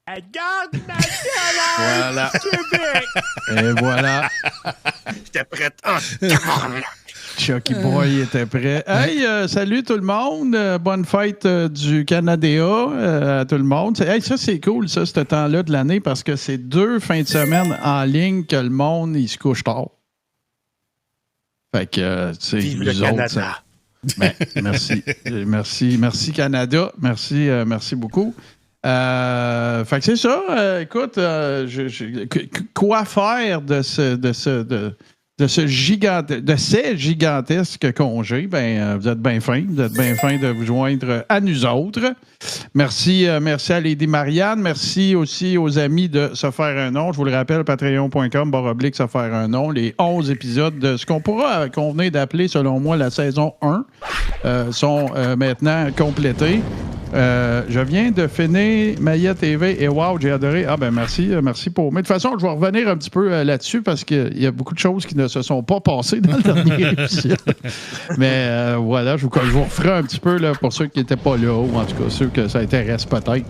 La Garde nationale Voilà. du Québec. Et voilà. J'étais prête. Chucky Boy était prêt. Hey, salut tout le monde. Bonne fête du Canada à tout le monde. Hey, ça, c'est cool, ça, ce temps-là de l'année, parce que c'est 2 fins de semaine en ligne que le monde, il se couche tard. Fait que, tu sais, Vive le nous autres, Canada. ça- Ben, merci. Merci, Canada. Merci beaucoup. Fait que c'est ça. Écoute, quoi faire de ces gigantesques congés? Ben, vous êtes bien fin. Vous êtes bien fin de vous joindre à nous autres. Merci à Lady Marianne. Merci aussi aux amis de Se faire un nom. Je vous le rappelle, patreon.com/se faire un nom. Les 11 épisodes de ce qu'on pourra convenir d'appeler, selon moi, la saison 1 sont maintenant complétés. Je viens de finir Maya TV et wow, j'ai adoré. Ah ben merci pour. Mais de toute façon, je vais revenir un petit peu là-dessus parce qu'il y a beaucoup de choses qui ne se sont pas passées dans le dernier épisode. Mais voilà, je vous referai un petit peu là, pour ceux qui n'étaient pas là, ou en tout cas ceux que ça intéresse peut-être.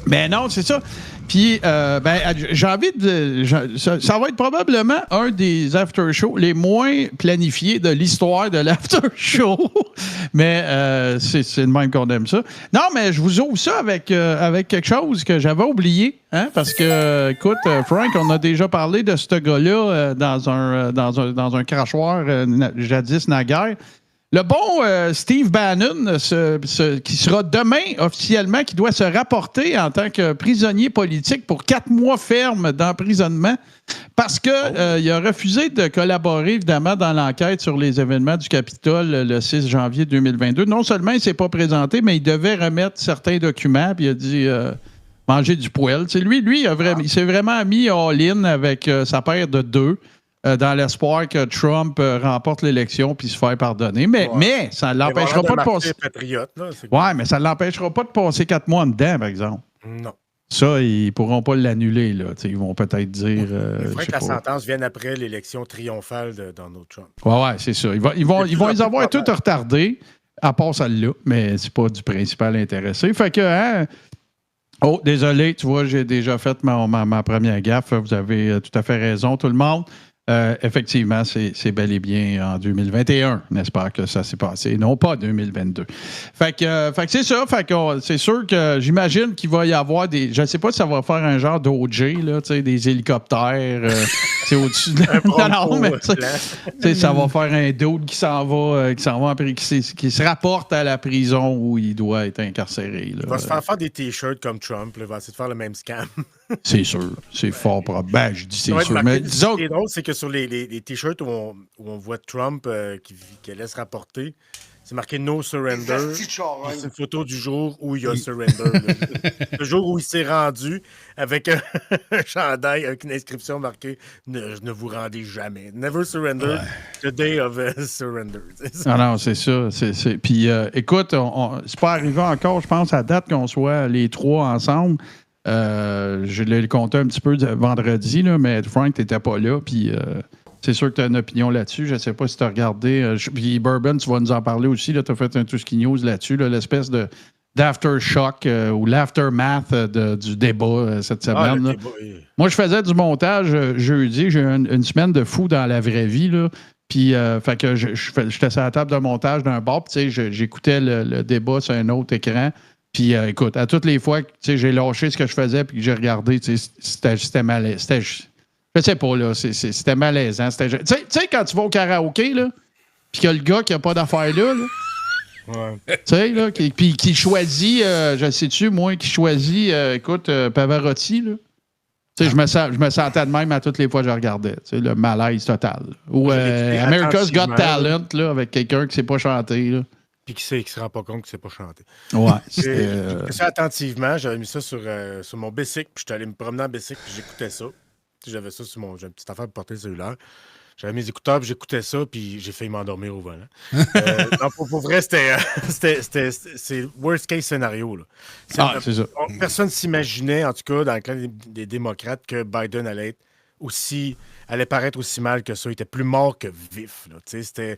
Mais non, c'est ça. Puis, j'ai envie de. Ça va être probablement un des after-shows les moins planifiés de l'histoire de l'after-show. Mais c'est le même qu'on aime ça. Non, mais je vous ouvre ça avec quelque chose que j'avais oublié. Hein? Parce que, écoute, Frank, on a déjà parlé de ce gars-là dans un crachoir jadis naguère. Le bon Steve Bannon, qui sera demain officiellement, qui doit se rapporter en tant que prisonnier politique pour 4 mois ferme d'emprisonnement parce qu'il a refusé de collaborer, évidemment, dans l'enquête sur les événements du Capitole le 6 janvier 2022. Non seulement il ne s'est pas présenté, mais il devait remettre certains documents, puis il a dit manger du poêle. T'sais, lui il s'est vraiment mis all-in avec sa paire de 2. Dans l'espoir que Trump remporte l'élection puis se faire pardonner. Mais ça ne l'empêchera pas de passer. Patriote, là, Ouais, mais ça ne l'empêchera pas de passer 4 mois dedans, par exemple. Non. Ça, ils ne pourront pas l'annuler. Là. Ils vont peut-être dire. Il faudrait que la sentence vienne après l'élection triomphale de Donald Trump. Ouais, c'est ça. Ils vont les avoir toutes retardées, à part celle-là, mais c'est pas du principal intéressé. Fait que, hein. Oh, désolé, tu vois, j'ai déjà fait ma première gaffe. Vous avez tout à fait raison, tout le monde. Effectivement, c'est bel et bien en 2021, n'est-ce pas, que ça s'est passé, non pas 2022. Fait que c'est ça. Fait que c'est sûr que j'imagine qu'il va y avoir des. Je ne sais pas si ça va faire un genre d'OJ, là, des hélicoptères au-dessus de la. Non, mais ça va faire un dude qui s'en va, qui se rapporte à la prison où il doit être incarcéré. Là. Il va se faire des t-shirts comme Trump, là, il va essayer de faire le même scam. C'est sûr, c'est fort probable. Ben, je dis c'est sûr. Mais disons. Ce qui est drôle, c'est que sur les t-shirts où on voit Trump qui laisse rapporter, c'est marqué No Surrender. C'est une photo du jour où il a surrender. Le jour où il s'est rendu avec un chandail avec une inscription marquée ne vous rendez jamais. Never surrender. The day of surrender. Non, c'est ça. Puis écoute, c'est pas arrivé encore, je pense, à date qu'on soit les 3 ensemble. Je l'ai compté un petit peu vendredi, là, mais Frank, tu n'étais pas là. Puis c'est sûr que tu as une opinion là-dessus. Je ne sais pas si tu as regardé. Puis Bourbon, tu vas nous en parler aussi. Tu as fait un Tuski News là-dessus, là, l'espèce d'aftershock ou l'aftermath du débat cette semaine. Là. Débat, Moi, je faisais du montage jeudi. J'ai eu une semaine de fou dans la vraie vie. Là. Puis, fait que j'étais sur la table de montage d'un bar. Puis, j'écoutais le débat sur un autre écran. Puis, écoute, à toutes les fois que j'ai lâché ce que je faisais puis que j'ai regardé, c'était malaisant. Je sais pas, là, c'était malaisant. Tu sais, quand tu vas au karaoké, là, puis que le gars qui n'a pas d'affaires là, ouais. tu sais, là, puis qui choisit, je sais-tu, moi, qui choisit, écoute, Pavarotti, là. Tu sais, je me sentais de même à toutes les fois que je regardais. Tu sais, le malaise total. Ou America's Got Talent, là, avec quelqu'un qui ne sait pas chanter, là. Puis qui ne se rend pas compte qu'il ne sait pas chanter. Ouais. J'écoutais ça attentivement. J'avais mis ça sur mon bicycle. Puis j'étais allé me promener en bicycle. Puis j'écoutais ça. J'avais ça sur j'ai une petite affaire pour porter le cellulaire. J'avais mes écouteurs. Puis j'écoutais ça. Puis j'ai failli m'endormir au volant. Non, pour vrai, c'est le worst case scénario. Là. C'est ça. Personne ne s'imaginait, en tout cas, dans le clan des démocrates, que Biden allait paraître aussi mal que ça. Il était plus mort que vif. Là. C'était,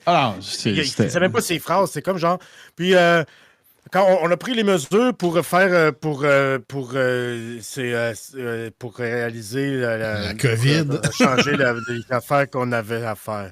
il ne savait même pas ses phrases. C'est comme genre... Puis, Quand on a pris les mesures pour faire pour réaliser la COVID, changer les affaires qu'on avait à faire.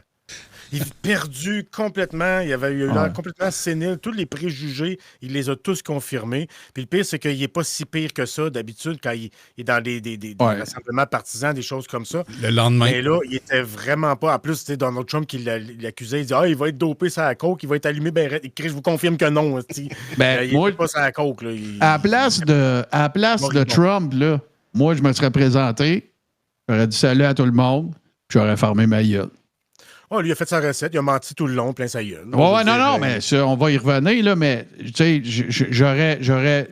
Il est perdu complètement. Il avait eu l'air complètement sénile. Tous les préjugés, il les a tous confirmés. Puis le pire, c'est qu'il n'est pas si pire que ça d'habitude quand il est dans des rassemblements partisans, des choses comme ça. Le lendemain. Mais là, il était vraiment pas. En plus, c'était Donald Trump qui l'accusait. Il dit il va être dopé sur la coke, il va être allumé. Ben, je vous confirme que non. Il n'est pas sur la coke. Là. À la place de Trump, là, moi, je me serais présenté, j'aurais dit salut à tout le monde, puis j'aurais fermé ma gueule. Oh, lui, il a fait sa recette, il a menti tout le long, plein sa gueule. Non, mais ça, on va y revenir, là, mais tu sais, j'aurais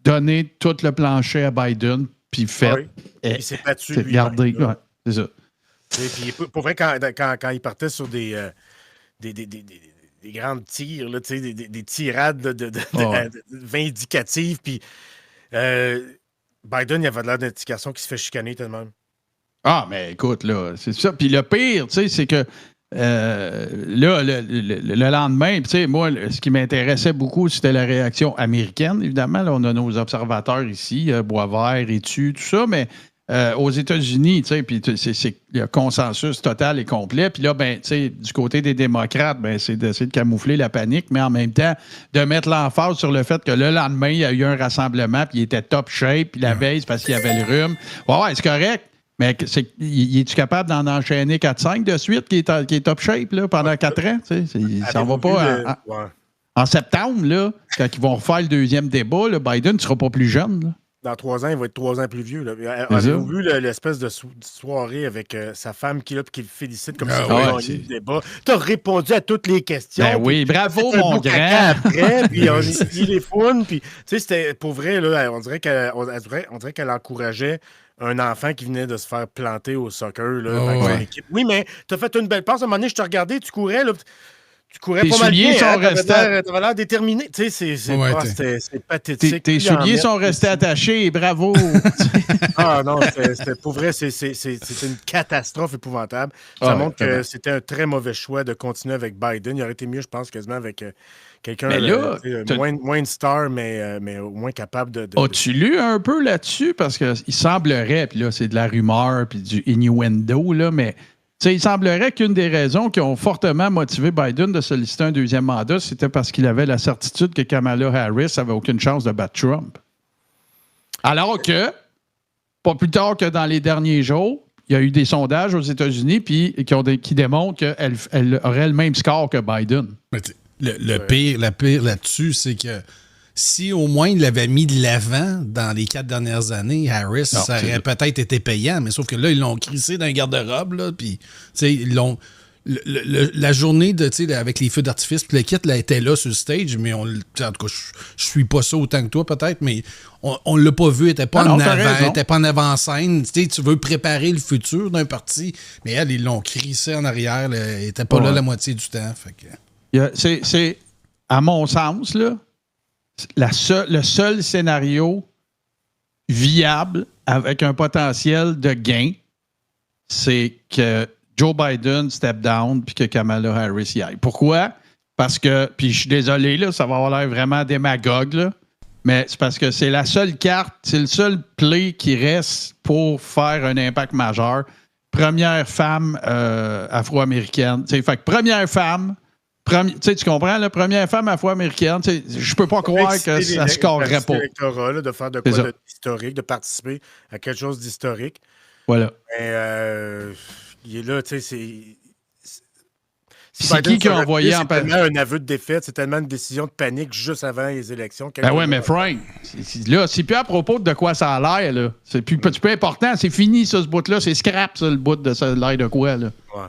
donné tout le plancher à Biden, puis fait. Oui. Il s'est battu. Regardez, c'est ça. Et puis, pour vrai, quand il partait sur des grandes tirs, là, des tirades vindicatives, puis Biden, il avait l'air d'indication qu'il se fait chicaner tellement. Ah, mais écoute, là, c'est ça. Puis le pire, tu sais, c'est que là, le lendemain, tu sais, moi, ce qui m'intéressait beaucoup, c'était la réaction américaine, évidemment. Là, on a nos observateurs ici, Boisvert, Étu, tout ça, mais aux États-Unis, tu sais, puis c'est le consensus total et complet. Puis là, ben, tu sais, du côté des démocrates, ben, c'est d'essayer de camoufler la panique, mais en même temps, de mettre l'emphase sur le fait que le lendemain, il y a eu un rassemblement, puis il était top shape, puis la veille, c'est parce qu'il y avait le rhume. Ouais, c'est correct. Mais es-tu capable d'en enchaîner 4-5 de suite qui est top shape là, pendant 4 ans? Il s'en va pas en septembre, là, quand ils vont refaire le deuxième débat, là, Biden ne sera pas plus jeune. Là. Dans 3 ans, il va être 3 ans plus vieux. Avez-vous vu l'espèce de soirée avec sa femme qui le félicite comme si on avait gagné le débat? Tu as répondu à toutes les questions. Ben oui, bravo, mon grand! Après, puis on est les founes. Puis, tu sais, c'était pour vrai, là, on dirait qu'elle encourageait un enfant qui venait de se faire planter au soccer là, avec son équipe. Oui, mais tu as fait une belle passe. À un moment donné, je te regardais, tu courais. Là, tu courais tes pas mal bien. T'avais l'air déterminé. Tu sais, c'est pathétique. Tes souliers sont restés attachés. Bravo! Ah non, c'était pour vrai, c'est une catastrophe épouvantable. Ça montre que c'était un très mauvais choix de continuer avec Biden. Il aurait été mieux, je pense, quasiment avec quelqu'un moins une star, mais au moins capable de... As-tu lu un peu là-dessus? Parce qu'il semblerait, puis là, c'est de la rumeur, puis du innuendo, là, mais il semblerait qu'une des raisons qui ont fortement motivé Biden de solliciter un deuxième mandat, c'était parce qu'il avait la certitude que Kamala Harris n'avait aucune chance de battre Trump. Alors que, pas plus tard que dans les derniers jours, il y a eu des sondages aux États-Unis qui démontrent qu'elle aurait le même score que Biden. Le pire là-dessus, c'est que si au moins il l'avait mis de l'avant dans les 4 dernières années, Harris, ça aurait peut-être été payant, mais sauf que là, ils l'ont crissé dans un garde-robe, là, puis ils l'ont... La journée avec les feux d'artifice, puis le kit là, était là sur le stage, mais en tout cas, je suis pas ça autant que toi peut-être, mais on l'a pas vu, elle était pas en avant-scène. Tu veux préparer le futur d'un parti, mais elle, ils l'ont crissé en arrière, elle était pas là la moitié du temps. Fait que... C'est, à mon sens, là, le seul scénario viable avec un potentiel de gain, c'est que Joe Biden step down puis que Kamala Harris y aille. Pourquoi? Parce que, puis je suis désolé, là, ça va avoir l'air vraiment démagogue, là, mais c'est parce que c'est la seule carte, c'est le seul play qui reste pour faire un impact majeur. Première femme afro-américaine. Fait que première femme, tu comprends, la première femme afro-américaine, je peux pas croire que ça ne scorerait pas. De faire de quoi d'historique, de participer à quelque chose d'historique. Voilà. Mais il est là, tu sais, c'est qui a envoyé en panique? C'est tellement un aveu de défaite, c'est tellement une décision de panique juste avant les élections. Ben ouais, mais Frank, là, c'est plus à propos de quoi ça a l'air, là. C'est plus important, c'est fini, ça, ce bout-là. C'est scrap, ça, le bout de ça a l'air de quoi, là. Ouais.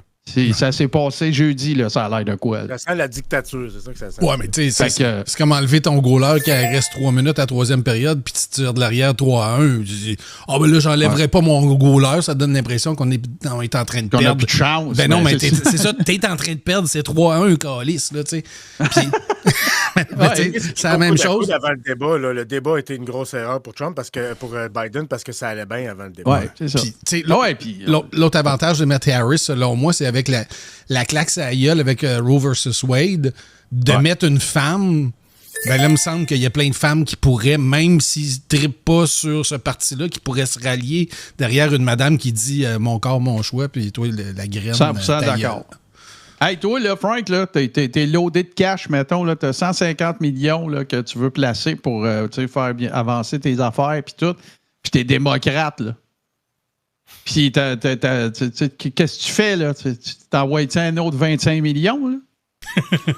Ça s'est passé jeudi, là, ça a l'air de quoi? Là. Ça sent la dictature, c'est ça que ça sent. Ouais, mais tu sais, c'est comme enlever ton goaler qui reste 3 minutes à la 3e période, puis tu tires de l'arrière 3-1. Tu dis, ben là, j'enlèverai pas mon goaler, ça donne l'impression qu'on est en train de perdre. On a plus de chance. Ben non, mais c'est ça, t'es en train de perdre, c'est 3-1, calice, là, tu sais. Puis, c'est la même chose. Avant le débat, là, le débat était une grosse erreur pour Trump, pour Biden, parce que ça allait bien avant le débat. Ouais, c'est ça. Puis, l'autre avantage de mettre Harris, selon moi, c'est avec la claque à la gueule avec Roe versus Wade, de mettre une femme Ben là, il me semble qu'il y a plein de femmes qui pourraient, même s'ils ne trippent pas sur ce parti-là, qui pourraient se rallier derrière une madame qui dit mon corps, mon choix, puis toi, la graine. 100% d'accord. Hey, toi, là, Frank, là, t'es loadé de cash, mettons, là, t'as 150 millions là, que tu veux placer pour faire bien avancer tes affaires, puis tout. Puis t'es démocrate, là. Puis qu'est-ce que tu fais, là? Tu t'envoies un autre 25 millions, là?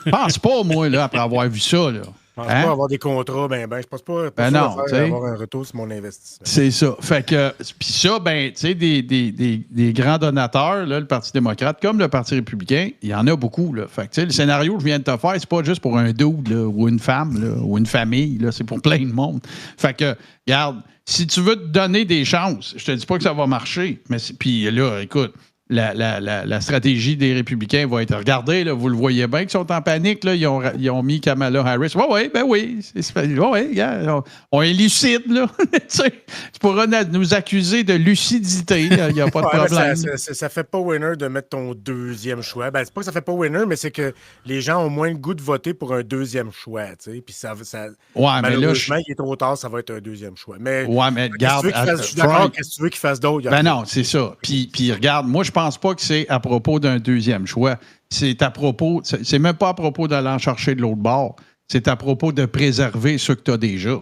Pense pas, moi, là, après avoir vu ça, là. Je pense pas avoir des contrats, je pense pas avoir un retour sur mon investissement. C'est ça. Fait que, puis ça, tu sais, des grands donateurs, là, le Parti démocrate, comme le Parti républicain, il y en a beaucoup, là. Fait que, tu sais, le scénario que je viens de te faire, c'est pas juste pour un dude, là, ou une femme, là, ou une famille, là, c'est pour plein de monde. Fait que, regarde, si tu veux te donner des chances, je te dis pas que ça va marcher, mais puis là, écoute, la stratégie des républicains va être regardez, là, vous le voyez bien qu'ils sont en panique, là, ils ont mis Kamala Harris. On est lucide, là. Tu pourras nous accuser de lucidité, il n'y a pas de problème. Ça fait pas winner de mettre ton deuxième choix. C'est pas que ça fait pas winner, mais c'est que les gens ont moins le goût de voter pour un deuxième choix, tu sais. Puis malheureusement, il est trop tard, ça va être un deuxième choix. Mais regarde, je suis d'accord, qu'est-ce que tu veux qu'il fasse d'autre? Non, c'est ça. Puis regarde, moi, je pense pas que c'est à propos d'un deuxième choix. C'est à propos, c'est même pas à propos d'aller en chercher de l'autre bord. C'est à propos de préserver ceux que tu as déjà.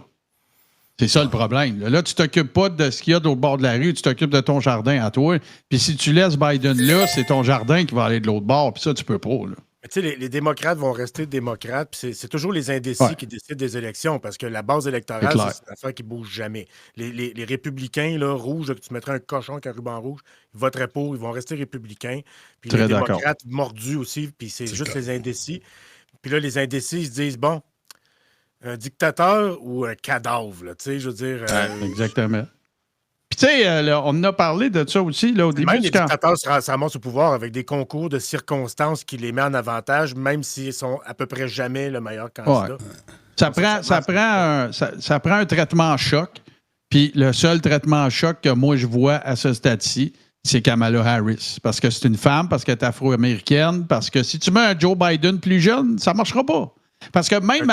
C'est ça le problème. Là, tu t'occupes pas de ce qu'il y a de l'autre bord de la rue, tu t'occupes de ton jardin à toi. Puis si tu laisses Biden là, c'est ton jardin qui va aller de l'autre bord. Puis ça, tu peux pas, là. Tu sais, les démocrates vont rester démocrates, puis c'est toujours les indécis qui décident des élections, parce que la base électorale, c'est une affaire qui ne bouge jamais. Les républicains, là, rouges, là, que tu mettrais un cochon avec un ruban rouge, ils voteraient pour, ils vont rester républicains. Puis les démocrates mordus aussi, puis c'est juste les indécis. Puis là, les indécis, ils se disent, bon, un dictateur ou un cadavre, tu sais, je veux dire... exactement. Puis, tu sais, on en a parlé de ça aussi là, au début. Même les dictateurs se ramassent au pouvoir avec des concours de circonstances qui les met en avantage, même s'ils sont à peu près jamais le meilleur candidat. Ouais. Ça prend un traitement choc. Puis, le seul traitement choc que moi, je vois à ce stade-ci, c'est Kamala Harris. Parce que c'est une femme, parce qu'elle est afro-américaine, parce que si tu mets un Joe Biden plus jeune, ça ne marchera pas. Parce que même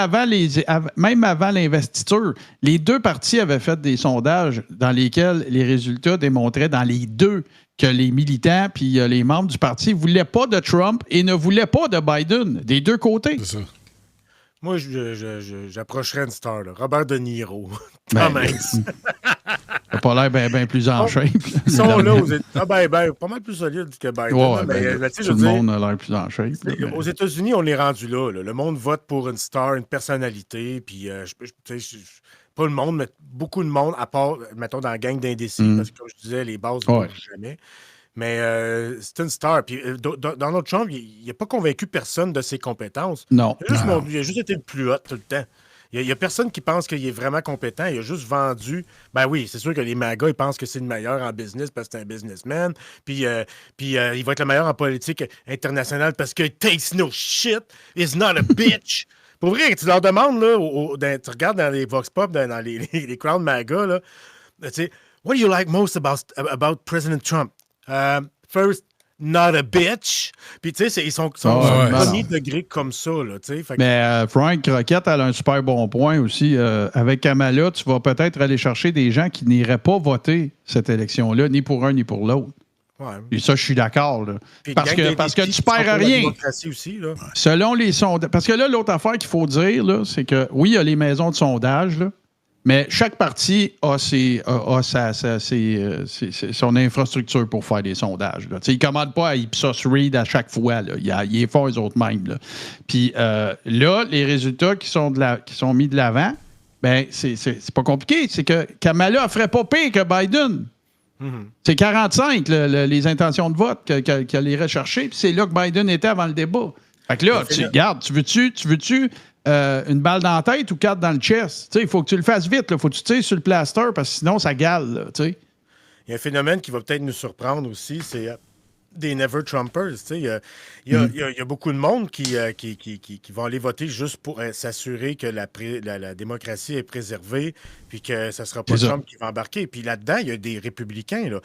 avant l'investiture, les deux partis avaient fait des sondages dans lesquels les résultats démontraient dans les deux que les militants puis les membres du parti ne voulaient pas de Trump et ne voulaient pas de Biden, des deux côtés. C'est ça. Moi, j'approcherais une star, là. Robert De Niro. Tom Hanks. T'as pas l'air bien plus en shape. Ils sont là aux États-Unis. Pas mal plus solides que Biden. Tout le monde a l'air plus en shape. Aux États-Unis, on est rendu là. Le monde vote pour une star, une personnalité. Puis, pas le monde, mais beaucoup de monde, à part, mettons, dans la gang d'indécis. Parce que, comme je disais, les bases ne bougent jamais. Mais c'est une star. Puis Donald Trump, il n'a pas convaincu personne de ses compétences. Non. Il a juste été le plus hot tout le temps. Il n'y a personne qui pense qu'il est vraiment compétent. Il a juste vendu. Ben oui, c'est sûr que les MAGA, ils pensent que c'est le meilleur en business parce que c'est un businessman. Puis il va être le meilleur en politique internationale parce que takes no shit, is not a bitch. Pour vrai, tu leur demandes, là, tu regardes dans les Vox Pop, dans les crowds MAGA, là, tu sais, what do you like most about President Trump? First, not a bitch. Puis, tu sais, ils sont premier degré comme ça, là, tu sais. Mais Frank Croquette, elle a un super bon point aussi. Avec Kamala, tu vas peut-être aller chercher des gens qui n'iraient pas voter cette élection-là, ni pour un ni pour l'autre. Ouais. Et ça, je suis d'accord. Là. Parce que tu perds rien. Aussi, là. Selon les sondages. Parce que là, l'autre affaire qu'il faut dire, là, c'est que oui, il y a les maisons de sondage, là, mais chaque parti a son infrastructure pour faire des sondages. Là. Ils ne commandent pas à Ipsos Reid à chaque fois. Là. Ils les font eux-mêmes. Là. Puis là, les résultats qui sont mis de l'avant, ben c'est pas compliqué. C'est que Kamala ne ferait pas pire que Biden. Mm-hmm. C'est 45, les intentions de vote qu'elle irait chercher. Puis c'est là que Biden était avant le débat. Fait que là, regarde, tu veux-tu une balle dans la tête ou 4 dans le chest? Il faut que tu le fasses vite. Il faut que tu tires sur le plaster parce que sinon, ça gale. Il y a un phénomène qui va peut-être nous surprendre aussi, c'est des Never Trumpers. Il y a beaucoup de monde qui vont aller voter juste pour s'assurer que la démocratie est préservée puis que ce ne sera pas Trump qui va embarquer. Puis là-dedans, il y a des républicains. Là.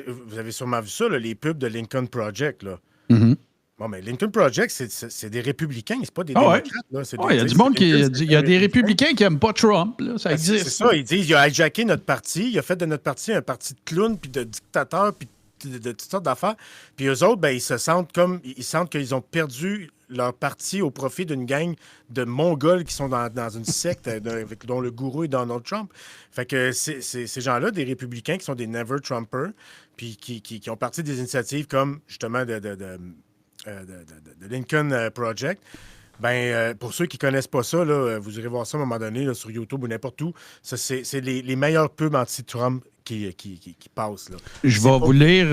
Vous avez sûrement vu ça, là, les pubs de Lincoln Project. Là. Mm-hmm. Bon, mais Lincoln Project, c'est des républicains, c'est pas des démocrates. Là. Il y a du monde il y a des républicains qui n'aiment pas Trump. Là, ça existe. C'est ça, ils disent il a hijacké notre parti, il a fait de notre parti un parti de clowns, puis de dictateurs, puis de toutes sortes d'affaires. Puis eux autres, ils se sentent comme. Ils sentent qu'ils ont perdu leur parti au profit d'une gang de Mongols qui sont dans une secte dont le gourou est Donald Trump. Fait que ces gens-là, des républicains qui sont des Never Trumpers, puis qui ont parti des initiatives comme justement de Lincoln Project. Pour ceux qui ne connaissent pas ça, là, vous irez voir ça à un moment donné là, sur YouTube ou n'importe où. Ça, c'est les meilleurs pubs anti-Trump qui passent. Là. Je vais vous lire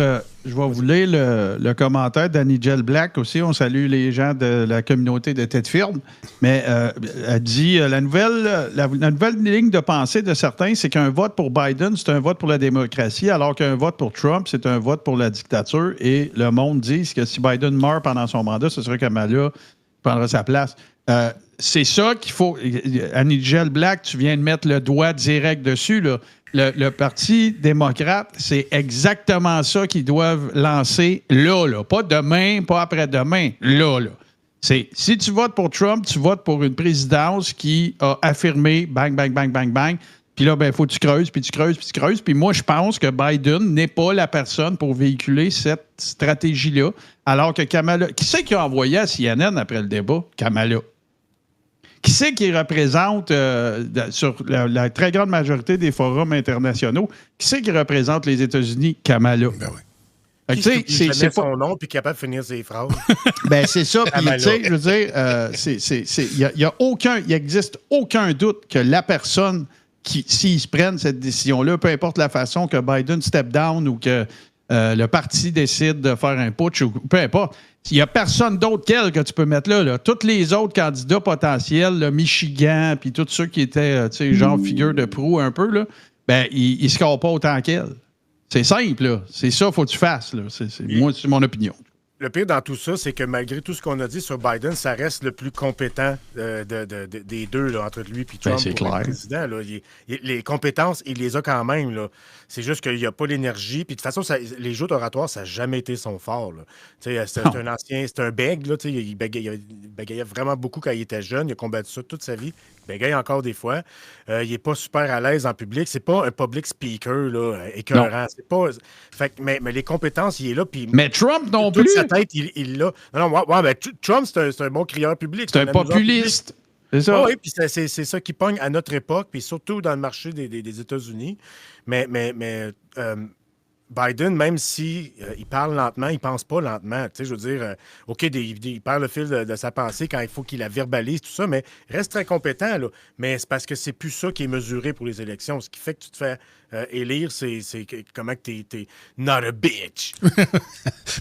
le commentaire d'Annie-Gel Black aussi. On salue les gens de la communauté de Tête Firme. Mais elle dit la nouvelle ligne de pensée de certains, c'est qu'un vote pour Biden, c'est un vote pour la démocratie, alors qu'un vote pour Trump, c'est un vote pour la dictature. Et le monde dit que si Biden meurt pendant son mandat, ce serait Kamala prendra sa place. C'est ça qu'il faut. Annie-Gel Black, tu viens de mettre le doigt direct dessus, là. Le Parti démocrate, c'est exactement ça qu'ils doivent lancer là. Pas demain, pas après-demain, là. Si tu votes pour Trump, tu votes pour une présidence qui a affirmé bang, bang, bang, bang, bang. Puis là, il faut que tu creuses, puis tu creuses, puis tu creuses. Puis moi, je pense que Biden n'est pas la personne pour véhiculer cette stratégie-là. Alors que Kamala... Qui c'est qui a envoyé à CNN après le débat? Kamala. Qui c'est qui représente, sur la très grande majorité des forums internationaux, qui c'est qui représente les États-Unis? Kamala. Ben oui. C'est pas son nom puis capable de finir ses phrases. C'est ça. Puis, tu sais, je veux dire, il n'existe aucun doute que la personne qui, s'ils se prennent cette décision-là, peu importe la façon que Biden step down ou que le parti décide de faire un putsch ou peu importe, il n'y a personne d'autre qu'elle que tu peux mettre là. Tous les autres candidats potentiels, le Michigan, puis tous ceux qui étaient, genre figure de proue un peu, là, ils ne scorent pas autant qu'elle. C'est simple, là. C'est ça qu'il faut que tu fasses. Là. Moi, c'est mon opinion. Le pire dans tout ça, c'est que malgré tout ce qu'on a dit sur Biden, ça reste le plus compétent des deux, là, entre lui et Trump c'est pour clair. être président. Là. Les compétences, il les a quand même. Là. C'est juste qu'il n'y a pas l'énergie. Puis de toute façon, les jeux oratoires, ça n'a jamais été son fort. C'est un ancien, c'est un bègue. Là, il bégayait vraiment beaucoup quand il était jeune. Il a combattu ça toute sa vie. Il bégaye encore des fois. Il n'est pas super à l'aise en public. C'est pas un public speaker là, écœurant. C'est pas... mais les compétences, il est là. Mais Trump non plus. Tête, il l'a. Non, mais Trump, c'est un bon crieur public. C'est un populiste. C'est ça. Oui, puis c'est ça qui pogne à notre époque, puis surtout dans le marché des États-Unis. Mais Biden, même si il parle lentement, il pense pas lentement. Tu sais, je veux dire, OK, il perd le fil de sa pensée quand il faut qu'il la verbalise, tout ça, mais reste très compétent, là. Mais c'est parce que c'est plus ça qui est mesuré pour les élections. Ce qui fait que tu te fais élire, c'est comment que t'es not a bitch.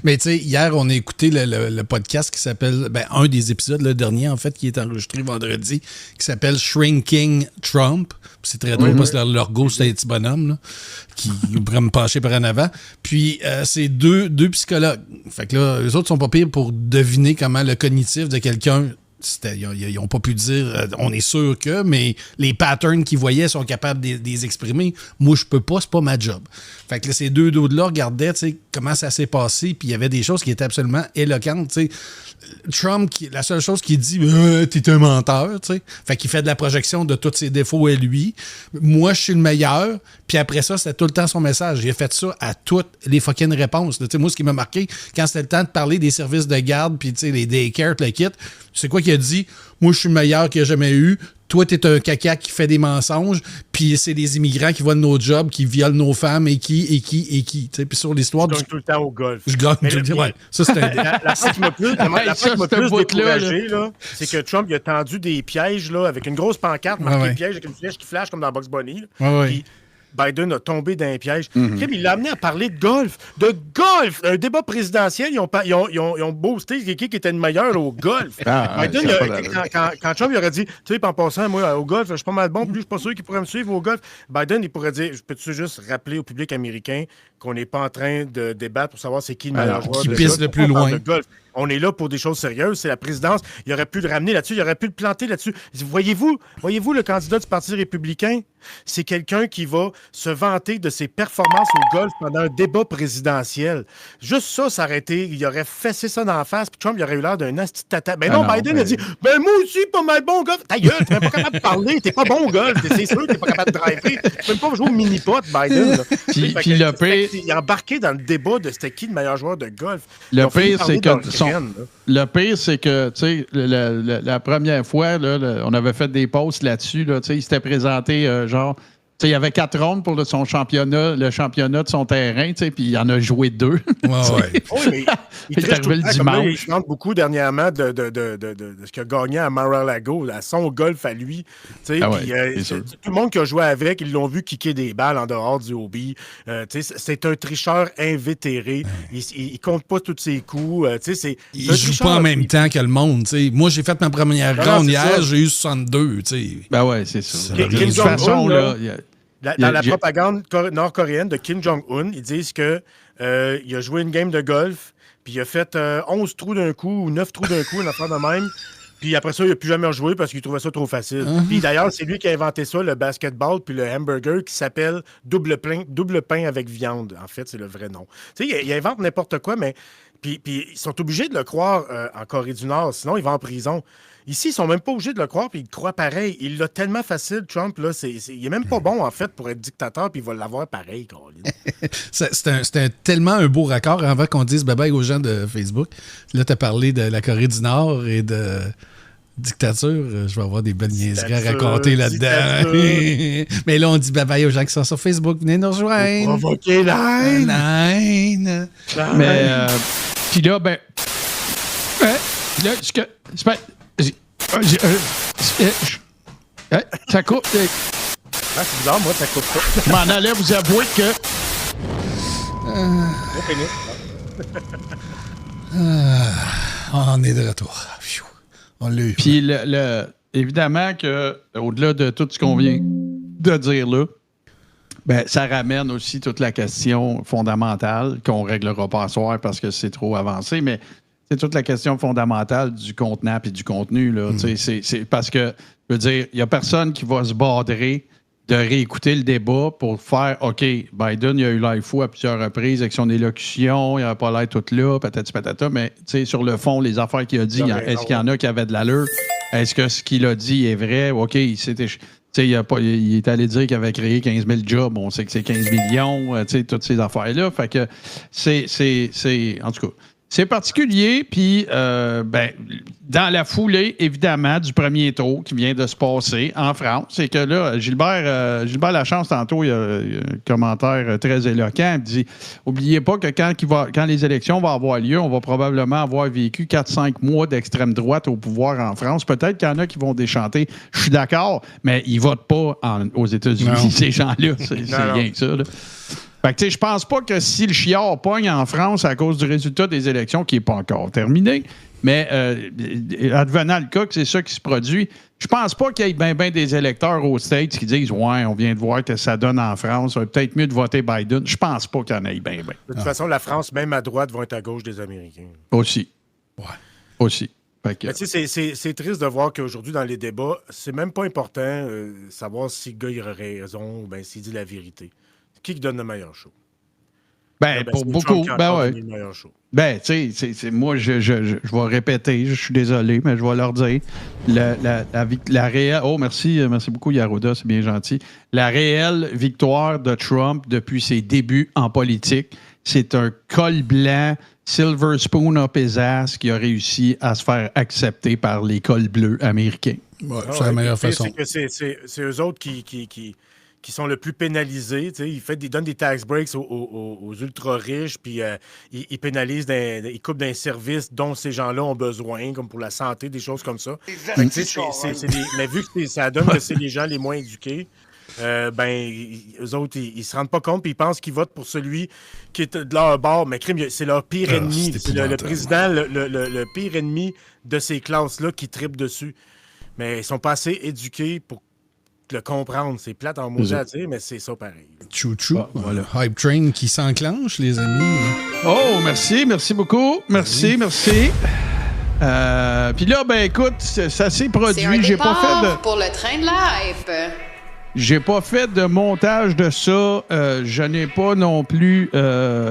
Mais tu sais, hier, on a écouté le podcast qui s'appelle, un des épisodes, le dernier, en fait, qui est enregistré vendredi, qui s'appelle Shrinking Trump. C'est très drôle parce que leur logo, c'est un petit bonhomme, là, qui pourrait me pencher par en avant. Puis, c'est deux psychologues. Fait que là, eux autres sont pas pires pour deviner comment le cognitif de quelqu'un... Ils n'ont pas pu dire on est sûr que, mais les patterns qu'ils voyaient sont capables de les exprimer. Moi, je peux pas, c'est pas ma job. Fait que là, ces deux dos-là regardaient comment ça s'est passé, puis il y avait des choses qui étaient absolument éloquentes. T'sais. Trump, la seule chose qu'il dit, t'es un menteur. T'sais. Fait qu'il fait de la projection de tous ses défauts à lui. Moi, je suis le meilleur. Puis après ça, c'était tout le temps son message. Il a fait ça à toutes les fucking réponses. Moi, ce qui m'a marqué, quand c'était le temps de parler des services de garde, puis les daycare, le kit, c'est quoi qu'il a dit? Moi, je suis le meilleur qu'il a jamais eu. Toi, t'es un caca qui fait des mensonges, puis c'est des immigrants qui volent nos jobs, qui violent nos femmes, et qui. Puis sur l'histoire du... Je gagne tout le temps au golf. Je gagne tout le temps, ouais. Ça, c'est un... La fois qui m'a plus découragé, là, c'est que Trump, il a tendu des pièges, là, avec une grosse pancarte, marqué piège, avec une flèche qui flash comme dans Bugs Bunny. Puis Biden a tombé dans un piège. Il l'a amené à parler de golf. De golf! Un débat présidentiel, ils ont boosté qui était le meilleur au golf. Biden, quand Trump il aurait dit, tu sais, en passant, moi, au golf, je suis pas mal bon, puis je suis pas sûr qu'il pourrait me suivre au golf. Biden, il pourrait dire, peux-tu juste rappeler au public américain qu'on n'est pas en train de débattre pour savoir c'est qui le meilleur joueur qui pisse le plus loin. De golf. On est là pour des choses sérieuses. C'est la présidence. Il aurait pu le ramener là-dessus. Il aurait pu le planter là-dessus. Voyez-vous le candidat du Parti républicain? C'est quelqu'un qui va se vanter de ses performances au golf pendant un débat présidentiel. Juste ça aurait été... Il aurait fessé ça dans la face, puis Trump, il aurait eu l'air d'un asti de tata. Ben non, Biden a dit « Ben moi aussi, pas mal bon au golf. » Ta gueule, t'es même pas capable de parler. T'es pas bon au golf. C'est sûr que t'es pas capable de driver. Tu peux même pas jouer au mini-pot, Biden. Puis le pire... Il est embarqué dans le débat de c'était qui le meilleur joueur de golf. Le pire, c'est que... Le pire, c'est que, tu sais, la première fois, là, on avait fait des posts là-dessus, là, tu sais, il s'était présenté, genre, tu sais, il y avait 4 rondes pour son championnat, le championnat de son terrain, tu sais, puis il en a joué 2. Ouais. Oui, mais il est arrivé le dimanche. Il chante beaucoup dernièrement de ce qu'il a gagné à Mar-a-Lago, à son golf à lui. Tu sais, tout le monde qui a joué avec, ils l'ont vu kicker des balles en dehors du hobby. Tu sais, c'est un tricheur invétéré. Il compte pas tous ses coups. Tu sais, il joue pas en même temps que le monde. Tu sais. Moi, j'ai fait ma première ronde hier, j'ai eu 62. Tu sais. Ben ouais, c'est ça. De toute façon, là... Dans la propagande nord-coréenne de Kim Jong-un, ils disent que il a joué une game de golf, puis il a fait 11 trous d'un coup ou 9 trous d'un coup, une affaire de même. Puis après ça, il n'a plus jamais rejoué parce qu'il trouvait ça trop facile. Puis d'ailleurs, c'est lui qui a inventé ça, le basketball puis le hamburger, qui s'appelle double pain avec viande. En fait, c'est le vrai nom. Tu sais, il invente n'importe quoi, mais... Puis ils sont obligés de le croire en Corée du Nord, sinon il va en prison. Ici, ils sont même pas obligés de le croire, puis ils le croient pareil. Il l'a tellement facile, Trump, là. Il est même pas bon, en fait, pour être dictateur, puis il va l'avoir pareil, C'était tellement un beau raccord avant qu'on dise bye-bye aux gens de Facebook. Là, tu as parlé de la Corée du Nord et de dictature. Je vais avoir des bonnes niaiseries à raconter là-dedans. Mais là, on dit bye-bye aux gens qui sont sur Facebook. Venez nous rejoindre. Pour provoquer la haine. Mais, puis là, ben... là, ça coupe. C'est bizarre, moi, ça coupe pas. Je m'en allais vous avouer que... On est de retour. On l'a eu. Puis, évidemment, que au-delà de tout ce qu'on vient de dire là, ben, ça ramène aussi toute la question fondamentale qu'on ne réglera pas ce soir parce que c'est trop avancé, mais c'est toute la question fondamentale du contenant et du contenu. Là. C'est parce que, je veux dire, il n'y a personne qui va se badrer de réécouter le débat pour faire OK, Biden, il a eu l'air fou à plusieurs reprises avec son élocution, il n'a pas l'air tout là, patati patata, mais sur le fond, les affaires qu'il a dit, est-ce qu'il y en a qui avaient de l'allure? Est-ce que ce qu'il a dit est vrai? OK, il est allé dire qu'il avait créé 15 000 jobs. On sait que c'est 15 millions, toutes ces affaires-là. Fait que c'est en tout cas, c'est particulier. Puis, dans la foulée, évidemment, du premier tour qui vient de se passer en France, c'est que là, Gilbert Lachance, tantôt, il y a un commentaire très éloquent. Il dit « Oubliez pas que quand les élections vont avoir lieu, on va probablement avoir vécu 4-5 mois d'extrême droite au pouvoir en France. Peut-être qu'il y en a qui vont déchanter. Je suis d'accord, mais ils votent pas aux États-Unis, ces gens-là. C'est rien que ça, là. Fait que, je pense pas que si le chiard pogne en France à cause du résultat des élections, qui n'est pas encore terminé, mais advenant le cas que c'est ça qui se produit, je pense pas qu'il y ait bien des électeurs aux States qui disent « Ouais, on vient de voir que ça donne en France, ça va peut-être mieux de voter Biden. » Je pense pas qu'il y en ait bien. De toute façon, la France, même à droite, va être à gauche des Américains. Aussi. Ouais. Aussi. C'est triste de voir qu'aujourd'hui, dans les débats, c'est même pas important savoir si le gars il a raison ou bien s'il dit la vérité. Qui donne le meilleur show? Pour beaucoup, ouais. Moi, je vais répéter, je suis désolé, mais je vais leur dire. La réelle... Oh, merci beaucoup, Yaroda, c'est bien gentil. La réelle victoire de Trump depuis ses débuts en politique, c'est un col blanc, silver spoon up his ass, qui a réussi à se faire accepter par les cols bleus américains. Ouais, c'est la meilleure façon. C'est eux autres qui sont le plus pénalisés. Ils donnent des tax breaks aux ultra-riches, puis ils pénalisent, ils coupent d'un service dont ces gens-là ont besoin, comme pour la santé, des choses comme ça. Mais vu que ça donne que c'est les gens les moins éduqués, eux autres, ils se rendent pas compte, puis ils pensent qu'ils votent pour celui qui est de leur bord. Mais crime, c'est leur pire ennemi. C'est le président, le pire ennemi de ces classes-là qui trippent dessus. Mais ils sont pas assez éduqués pour le comprendre. C'est plate en maudit à dire, mais c'est ça pareil. Chou-chou. Voilà. Hype Train qui s'enclenche, les amis. Oh, merci beaucoup. Merci. Puis là, ben écoute, ça s'est produit. J'ai pas fait pour le train de la hype. J'ai pas fait de montage de ça. Je n'ai pas non plus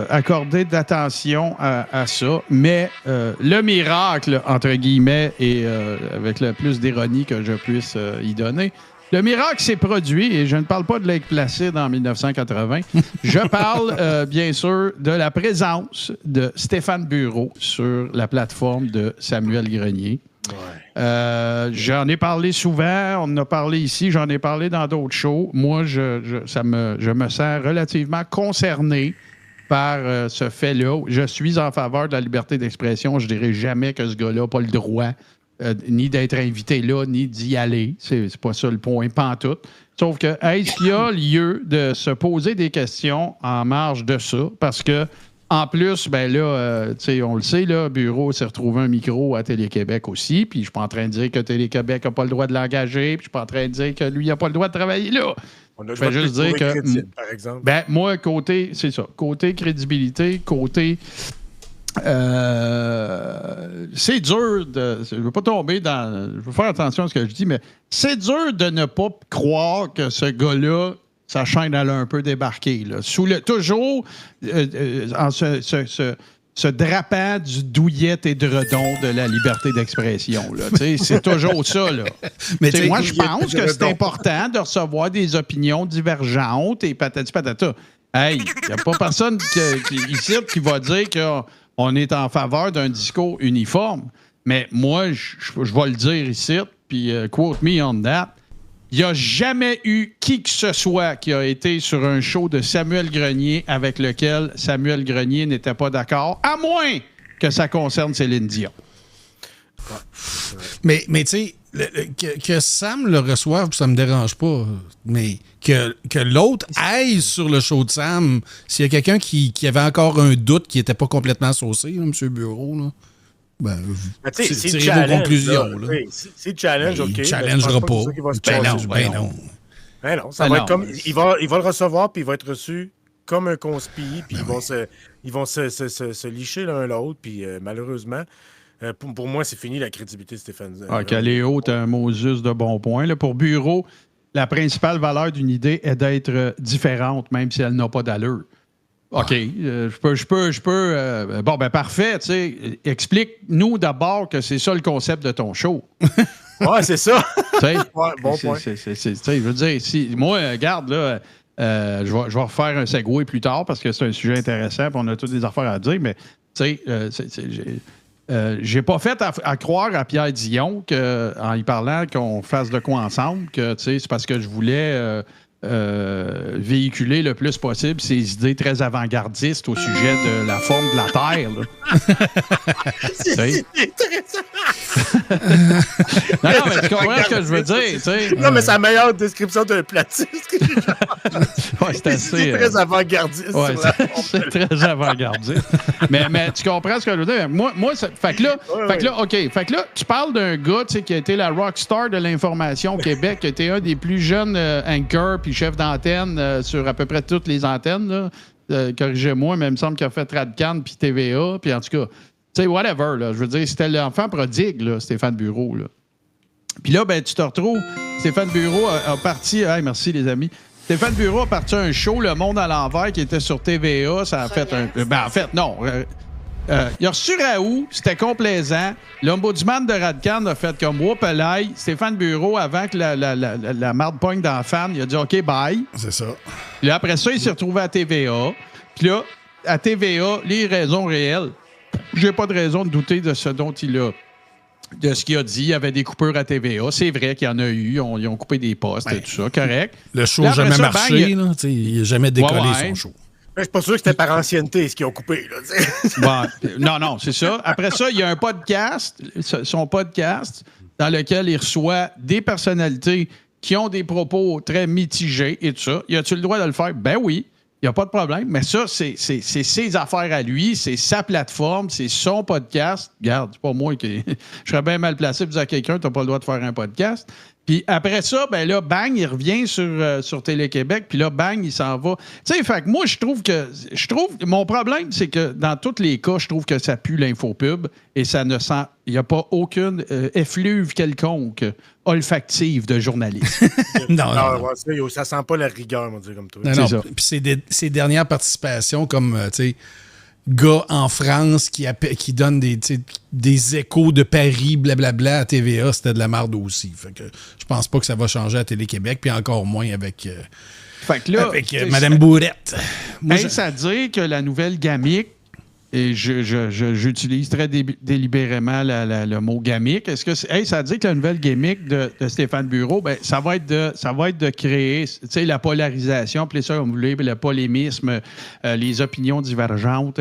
accordé d'attention à ça. Mais le miracle, entre guillemets, et avec le plus d'ironie que je puisse y donner, le miracle s'est produit, et je ne parle pas de Lake Placid en 1980. Je parle, bien sûr, de la présence de Stéphane Bureau sur la plateforme de Samuel Grenier. Ouais. J'en ai parlé souvent, on en a parlé ici, j'en ai parlé dans d'autres shows. Moi, je me sens relativement concerné par ce fait-là. Je suis en faveur de la liberté d'expression. Je ne dirais jamais que ce gars-là n'a pas le droit ni d'être invité là, ni d'y aller. C'est pas ça le point, pantoute. Sauf que, est-ce qu'il y a lieu de se poser des questions en marge de ça? Parce que en plus, ben là, on le sait, là, Bureau s'est retrouvé un micro à Télé-Québec aussi, puis je suis pas en train de dire que Télé-Québec n'a pas le droit de l'engager, puis je suis pas en train de dire que lui n'a pas le droit de travailler là. On a juste dire que, par exemple. Ben, moi, côté, c'est ça, côté crédibilité, côté... c'est dur de... Je veux pas tomber dans... Je veux faire attention à ce que je dis, mais c'est dur de ne pas croire que ce gars-là, sa chaîne, elle a un peu débarqué. Là. Toujours en se drapant du douillette et dredon de la liberté d'expression. Là. C'est toujours ça. Là. Mais moi, je pense que c'est important de recevoir des opinions divergentes et patati patata. Hey, il n'y a pas personne ici qui va dire qu'on est en faveur d'un discours uniforme. Mais moi, je vais le dire ici, puis quote me on that. Il n'y a jamais eu qui que ce soit qui a été sur un show de Samuel Grenier avec lequel Samuel Grenier n'était pas d'accord, à moins que ça concerne Céline Dion. Mais tu sais, que Sam le reçoive, ça me dérange pas. Mais que l'autre aille sur le show de Sam, s'il y a quelqu'un qui avait encore un doute, qui n'était pas complètement saucé, là, M. Bureau, là. Ben, tirez vos conclusions. Là. C'est challenge, OK. Il ne challengera pas. Ben non, ça va être comme... Il va le recevoir, puis il va être reçu comme un conspi, puis ils vont se licher l'un l'autre, puis malheureusement, pour moi, c'est fini la crédibilité de Stéphane. Caléo, tu as un mot juste de bon point. Là, pour Bureau, la principale valeur d'une idée est d'être différente, même si elle n'a pas d'allure. OK, je peux. Bon, ben parfait, tu sais. Explique-nous d'abord que c'est ça le concept de ton show. Ouais, c'est ça. Ouais, bon point. Je veux dire, moi, regarde, là, je vais refaire un segway plus tard parce que c'est un sujet intéressant et on a toutes des affaires à dire, mais tu sais, j'ai pas fait à croire à Pierre Dion en y parlant qu'on fasse de quoi ensemble, que c'est parce que je voulais véhiculer le plus possible ces idées très avant-gardistes au sujet de la forme de la Terre. C'est intéressant. non, mais tu comprends ce que je veux dire. T'sais. Non, mais c'est la meilleure description d'un platiste que j'ai jamais. C'est assez... très avant-gardiste. Ouais, c'est très avant-gardiste. mais tu comprends ce que je veux dire. Moi fait que là, OK. Fait que là, tu parles d'un gars qui a été la rockstar de l'information au Québec, qui a été un des plus jeunes anchors puis chef d'antenne sur à peu près toutes les antennes. Là. Corrigez-moi, mais il me semble qu'il a fait Radcan puis TVA. Puis en tout cas, tu sais, whatever. Là, je veux dire, c'était l'enfant prodigue, là, Stéphane Bureau. Là. Puis là, ben, tu te retrouves. Stéphane Bureau a parti. Hey, merci, les amis. Stéphane Bureau a parti un show, Le Monde à l'envers, qui était sur TVA. Ça a fait un. Ben, en fait, non. Il a reçu Raoult, c'était complaisant. L'ombudsman de Radcan a fait comme Whoopalaï. Stéphane Bureau, avant que la marde pogne dans la fan, il a dit OK, bye. C'est ça. Puis là, après ça, il s'est retrouvé à TVA. Puis là, à TVA, les raisons réelles. J'ai pas de raison de douter de ce dont il a. De ce qu'il a dit. Il y avait des coupures à TVA. C'est vrai qu'il y en a eu. Ils ont coupé des postes et tout ça. Correct. Le show n'a jamais marché. Il n'a jamais décollé son show. Je suis pas sûr que c'était par ancienneté ce qu'ils ont coupé. Là, non, c'est ça. Après ça, il y a un podcast, son podcast, dans lequel il reçoit des personnalités qui ont des propos très mitigés et tout ça. Y a-tu le droit de le faire? Ben oui, il n'y a pas de problème. Mais ça, c'est ses affaires à lui, c'est sa plateforme, c'est son podcast. Regarde, c'est pas moi qui... Je serais bien mal placé pour dire à quelqu'un, tu n'as pas le droit de faire un podcast. Puis après ça, ben là, bang, il revient sur Télé-Québec, puis là, bang, il s'en va. Tu sais, fait que moi, je trouve mon problème, c'est que dans tous les cas, je trouve que ça pue l'infopub et ça ne sent, il n'y a pas aucune effluve quelconque olfactive de journaliste. non. Ça sent pas la rigueur, on va dire comme toi. Non. Puis ces dernières participations, comme, tu sais, gars en France qui donne des échos de Paris, blablabla, à TVA, c'était de la merde aussi. Fait que je pense pas que ça va changer à Télé-Québec, puis encore moins avec Mme Bourrette. Est-ce à dire que la nouvelle gamique, et j'utilise très délibérément le mot gamique, est-ce que ça veut dire que la nouvelle gamique de Stéphane Bureau, ben, ça va être de créer la polarisation, appelez ça comme vous voulez, le polémisme, les opinions divergentes,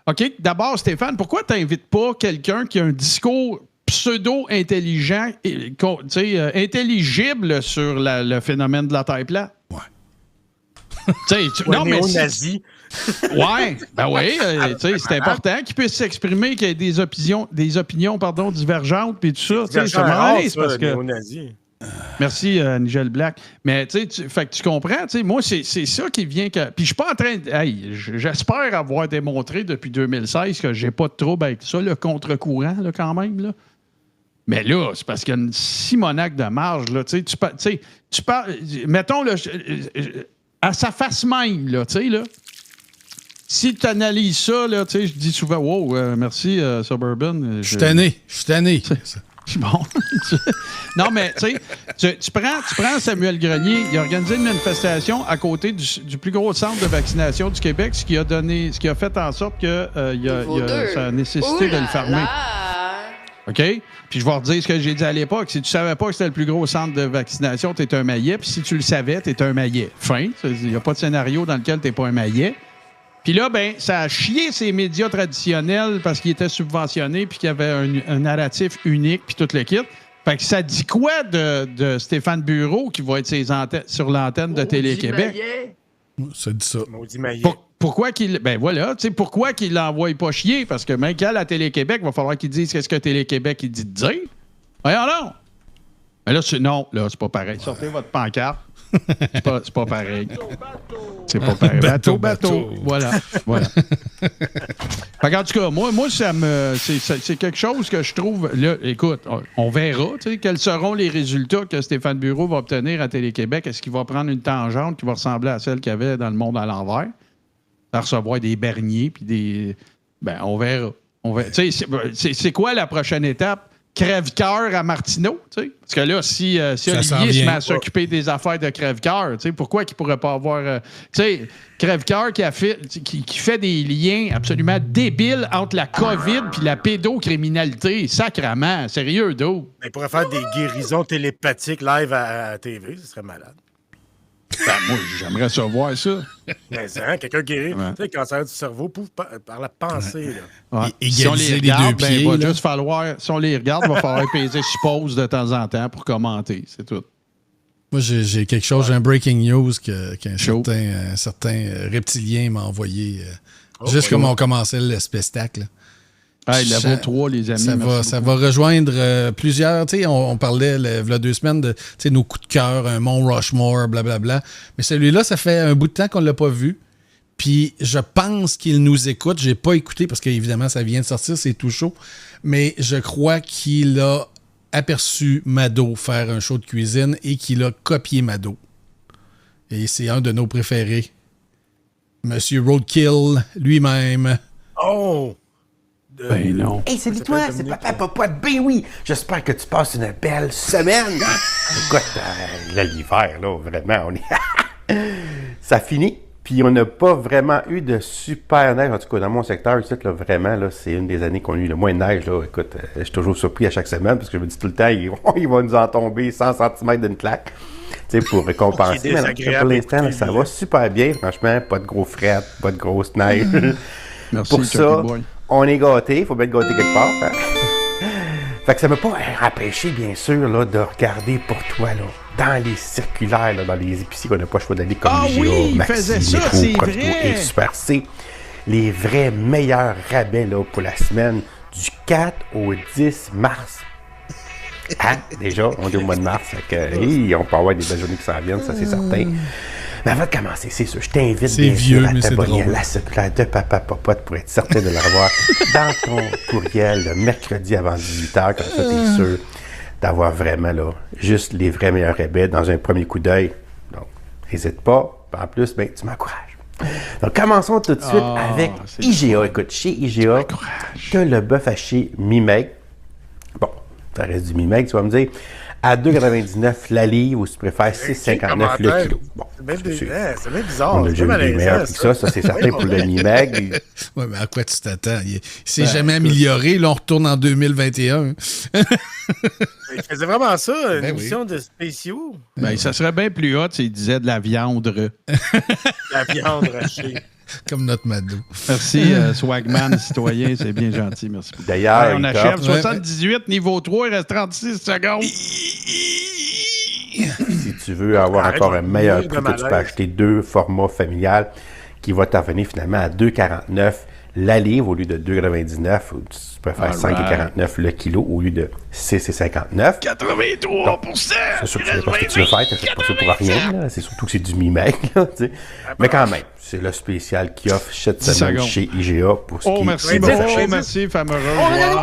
OK. D'abord, Stéphane, pourquoi tu n'invites pas quelqu'un qui a un discours pseudo-intelligent, intelligible sur le phénomène de la Terre plate? Ouais. Non, mais néo-nazi. Ouais, ben oui, c'est important qu'il puisse s'exprimer, qu'il y ait des opinions divergentes puis tout ça. C'est parce que. Merci, Nigel Black. Mais fait que tu comprends, moi, c'est ça qui vient que. Puis je suis pas en train de. J'espère avoir démontré depuis 2016 que j'ai pas de trouble avec ça, le contre-courant, là, quand même. Là. Mais là, c'est parce qu'il y a une simonaque de marge. Là, tu parles. Mettons, là, à sa face même, là, tu sais, là. Si tu analyses ça, là, je dis souvent, wow, merci, Suburban. Je suis tanné. Bon. Non, mais tu prends Samuel Grenier, il a organisé une manifestation à côté du plus gros centre de vaccination du Québec, ce qui a fait en sorte que ça a nécessité de le fermer. OK? Puis je vais redire ce que j'ai dit à l'époque. Si tu savais pas que c'était le plus gros centre de vaccination, tu es un maillet. Puis si tu le savais, tu es un maillet. Fin. Il n'y a pas de scénario dans lequel tu n'es pas un maillet. Puis là, ben, ça a chié ces médias traditionnels parce qu'ils étaient subventionnés puis qu'il y avait un narratif unique puis tout le kit. Fait que ça dit quoi de Stéphane Bureau qui va être sur l'antenne de Télé-Québec? Ça dit ça. Pourquoi qu'il... Ben voilà, tu sais, pourquoi qu'il l'envoie pas chier? Parce que même qu'à la Télé-Québec, il va falloir qu'il dise qu'est-ce que Télé-Québec il dit de dire. Voyons non! Mais là, c'est pas pareil. Sortez votre pancarte. C'est pas pareil. C'est pas pareil. Bateau. Voilà. En tout cas, moi c'est quelque chose que je trouve... Là, écoute, on verra quels seront les résultats que Stéphane Bureau va obtenir à Télé-Québec. Est-ce qu'il va prendre une tangente qui va ressembler à celle qu'il y avait dans Le Monde à l'envers? À recevoir des berniers puis des... Ben, on verra. C'est quoi la prochaine étape? Crève-cœur à Martineau, tu sais. Parce que là, si Olivier se met à s'occuper des affaires de Crève-cœur, tu sais, pourquoi qu'il pourrait pas avoir... tu sais, Crève-cœur qui fait des liens absolument débiles entre la COVID puis la pédocriminalité. Sacrement, sérieux, d'eau. Il pourrait faire des guérisons télépathiques live à la TV, ce serait malade. Ben, moi, j'aimerais savoir ça. Mais quelqu'un guéri, tu sais, cancer du cerveau, par la pensée. Là. Ouais. Si on les regarde, il va juste falloir... Si on les regarde, il va falloir peser suppose de temps en temps pour commenter. C'est tout. Moi, j'ai quelque chose, j'ai un breaking news qu'un certain reptilien m'a envoyé juste comme on commençait le spectacle. Level 3, les amis. Ça va rejoindre plusieurs. On parlait il y a 2 semaines de nos coups de cœur, un Mont Rushmore, blablabla. Mais celui-là, ça fait un bout de temps qu'on ne l'a pas vu. Puis je pense qu'il nous écoute. Je n'ai pas écouté parce qu'évidemment, ça vient de sortir, c'est tout chaud. Mais je crois qu'il a aperçu Mado faire un show de cuisine et qu'il a copié Mado. Et c'est un de nos préférés. Monsieur Roadkill lui-même. Oh! Ben non. Hey, salut toi, c'est Papa Popote. Ben oui, j'espère que tu passes une belle semaine. Écoute, l'hiver, là, vraiment, on est... Ça finit, puis on n'a pas vraiment eu de super neige. En tout cas, dans mon secteur, ici, là, vraiment, là, c'est une des années qu'on a eu le moins de neige. Là. Écoute, je suis toujours surpris à chaque semaine parce que je me dis tout le temps, il va nous en tomber 100 cm d'une claque. Tu sais, pour récompenser. Mais pour l'instant, là, ça va super bien. Franchement, pas de gros fret, pas de grosse neige. Merci, pour ça, on est gâtés. Il faut bien être gâté quelque part. Hein? Fait que ça ne m'a pas empêché, bien sûr, là, de regarder pour toi, là, dans les circulaires, là, dans les épiceries qu'on n'a pas le choix d'aller comme IGA, Maxi, Métro, Costco et Super C, les vrais meilleurs rabais là, pour la semaine du 4 au 10 mars. Hein? Déjà, on est au mois de mars. On peut avoir des belles journées qui s'en viennent, ça c'est certain. Mais avant de commencer, c'est sûr, je t'invite bien sûr à t'abonner à la circulaire de Papa Popote pour être certain de l'avoir dans ton courriel le mercredi avant 18h. Comme ça, t'es sûr d'avoir vraiment là, juste les vrais meilleurs rabais dans un premier coup d'œil. Donc, n'hésite pas. En plus, ben, tu m'encourages. Donc, commençons tout de suite avec IGA. Écoute, chez IGA, tu as le bœuf haché mi-meg. Bon, ça reste du mi-meg, tu vas me dire. À 2,99 la livre ou si tu préfères 6,59 le kilo. Bon, c'est bien bizarre. On a déjà eu des meilleurs que ça c'est certain pour le mi-meg. Oui, mais à quoi tu t'attends? Il s'est jamais amélioré. Là, on retourne en 2021. Il faisait vraiment ça, une émission de spéciaux. Ben, ça serait bien plus hot s'il disait de la viande. La viande hachée. Comme notre Mado. Merci, Swagman, citoyen, c'est bien gentil, merci. D'ailleurs, on achève 78, niveau 3, il reste 36 secondes. Si tu veux avoir encore un meilleur prix, tu peux acheter 2 formats familiales qui vont t'en venir finalement à 2,49 la livre au lieu de 2,99. Tu peux faire 5,49 le kilo au lieu de 6,59. 83%! C'est sûr que tu sais pas ce que tu veux faire, tu n'achètes pas ça pour rien. Là. C'est surtout que c'est du mi-meg. Mais quand même, c'est le spécial qui offre cette semaine chez IGA pour ce qui est merci, fameux.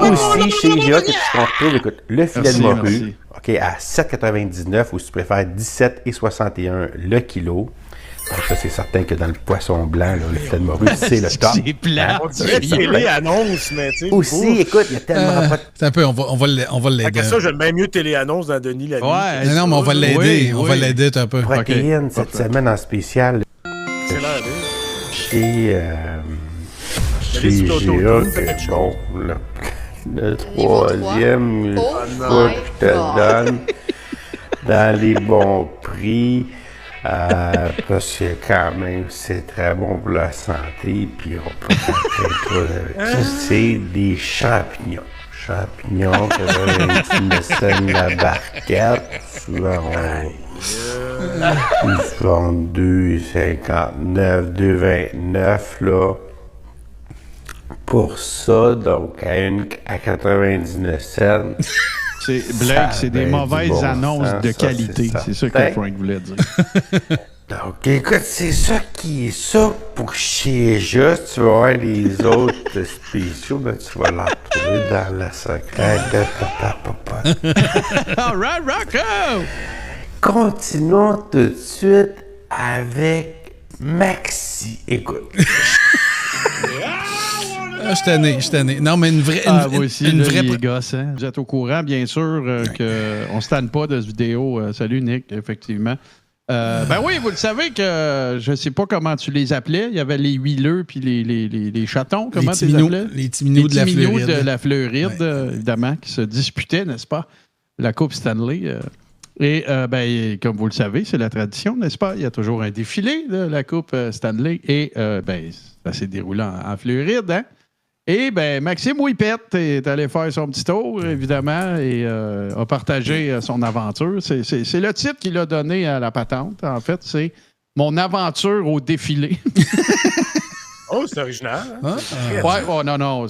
Aussi, chez IGA, que tu retrouves, écoute, le filet de morue, à 7,99 ou si tu préfères 17,61 le kilo. Donc ça, c'est certain que dans le poisson blanc, là, le filet de morue, c'est le top. C'est plat. On dirait télé-annonce, mais tu sais. Aussi, écoute, il y a tellement pas de... C'est un peu, on va l'aider. Avec ça, j'aime bien mieux télé-annonce dans Denis la nuit. Ouais, non, mais on va l'aider. On va l'aider un peu. Protéines, cette semaine en spécial. Excellent, chez IGA, c'est bon. Le troisième, je te donne dans les bons prix. Parce que quand même, c'est très bon pour la santé, puis on peut faire quelque chose avec ça. C'est des champignons. Champignons, tu me sonnes la barquette. Souvent, ils vendent 2,59, 2,29, là. Pour ça, donc, à 99 cents. C'est Blake, c'est des mauvaises annonces de qualité. C'est ça que Frank voulait dire. Donc, écoute, c'est ça qui est ça pour chez Juste. Tu vas voir les autres spéciaux, ben, tu vas les retrouver dans la secrète de Papa Popote. All right, Rocco! Continuons tout de suite avec Maxi. Écoute. Je suis tanné. Non, mais une vraie. Moi aussi, une vraie. Les gosses, hein? Vous êtes au courant, bien sûr, qu'on ne se tanne pas de cette vidéo. Salut, Nick, effectivement. Ben oui, vous le savez que je ne sais pas comment tu les appelais. Il y avait les huileux puis les chatons. Comment tu les appelais? Les petits minous de la Floride, évidemment, qui se disputaient, n'est-ce pas? La Coupe Stanley. Et ben, comme vous le savez, c'est la tradition, n'est-ce pas? Il y a toujours un défilé de la Coupe Stanley. Et ben, ça s'est déroulé en Floride, hein? Et ben Maxime Ouipette est allé faire son petit tour, évidemment, et a partagé son aventure. C'est le titre qu'il a donné à la patente. En fait, c'est « Mon aventure au défilé ». Oh, c'est original. Hein? Non,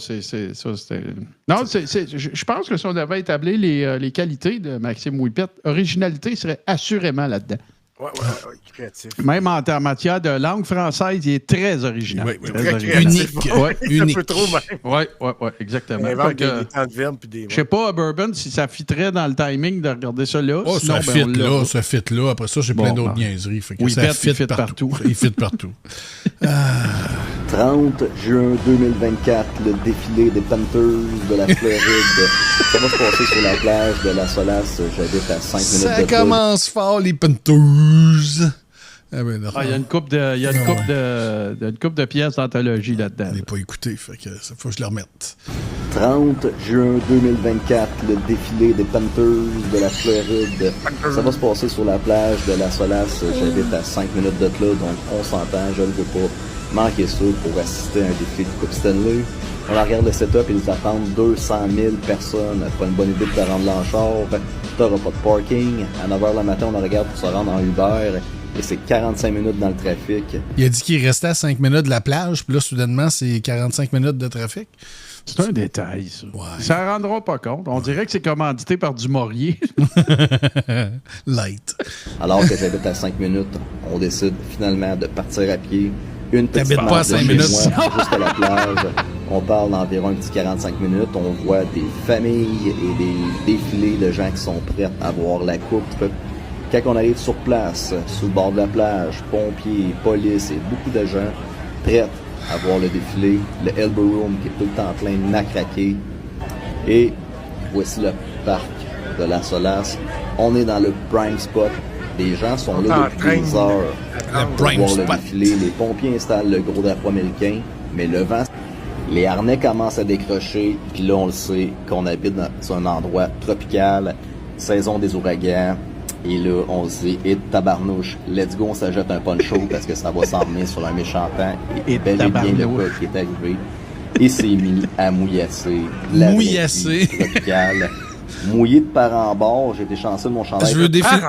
je pense que si on devait établir les qualités de Maxime Ouipette, originalité serait assurément là-dedans. Ouais, créatif. Même en matière de langue française, il est très original. Oui, unique. Unique. Un peu trop, même. Oui, exactement. Il invente des temps de verbe puis des... Je sais pas, Bourbon, si ça fitterait dans le timing de regarder ça là. Oh, sinon, ça fit là. Après ça, j'ai plein d'autres niaiseries. Fait que ça fit partout. Il fit partout. 30 juin 2024, le défilé des Panthers de la Floride. Ça va se passer sur la plage de la Solace. J'habite à 5 minutes de Ça commence fort, les Panthers. Il y a une coupe de pièces d'anthologie là-dedans. Je l'ai pas écouté, fait que ça faut que je le remette. 30 juin 2024, le défilé des Panthers de la Floride. Ça va se passer sur la plage de la Solace. J'habite à 5 minutes de là, donc on s'entend, je ne veux pas manquer ça pour assister à un défilé de Coupe Stanley. On regarde le setup, ils attendent 200 000 personnes. Pas une bonne idée de te rendre là en char. T'auras pas de parking. À 9h le matin, on la regarde pour se rendre en Uber. Et c'est 45 minutes dans le trafic. Il a dit qu'il restait à 5 minutes de la plage, puis là, soudainement, c'est 45 minutes de trafic. C'est un détail, ça. Ouais. Ça ne rendra pas compte. On dirait que c'est commandité par du Maurier. Light. Alors que j'habite à 5 minutes, on décide finalement de partir à pied. Une petite T'habites pas à marche de 5 chez minutes. moi jusqu'à la plage. On parle d'environ un petit 45 minutes. On voit des familles et des défilés de gens qui sont prêts à voir la coupe. Quand on arrive sur place, sur le bord de la plage, pompiers, police et beaucoup de gens prêts à voir le défilé. Le Elbow Room qui est tout le temps en plein de macraquer. Et voici le parc de la Solace. On est dans le prime spot. Les gens sont là depuis des heures pour prime voir spot. le défilé. Les pompiers installent le gros drapeau américain, mais le vent, les harnais commencent à décrocher. Puis là, on le sait qu'on habite dans un endroit tropical, saison des ouragans. Et là, on se dit, et tabarnouche, let's go, on s'ajoute un poncho parce que ça va s'emmener sur un méchant temps. Et bel et bien le cas qui est arrivé. Et c'est mis à mouillasser. Mouillasser. Tropicale. Mouillé de part en bord. J'ai été chanceux de mon chandail. Je veux définir.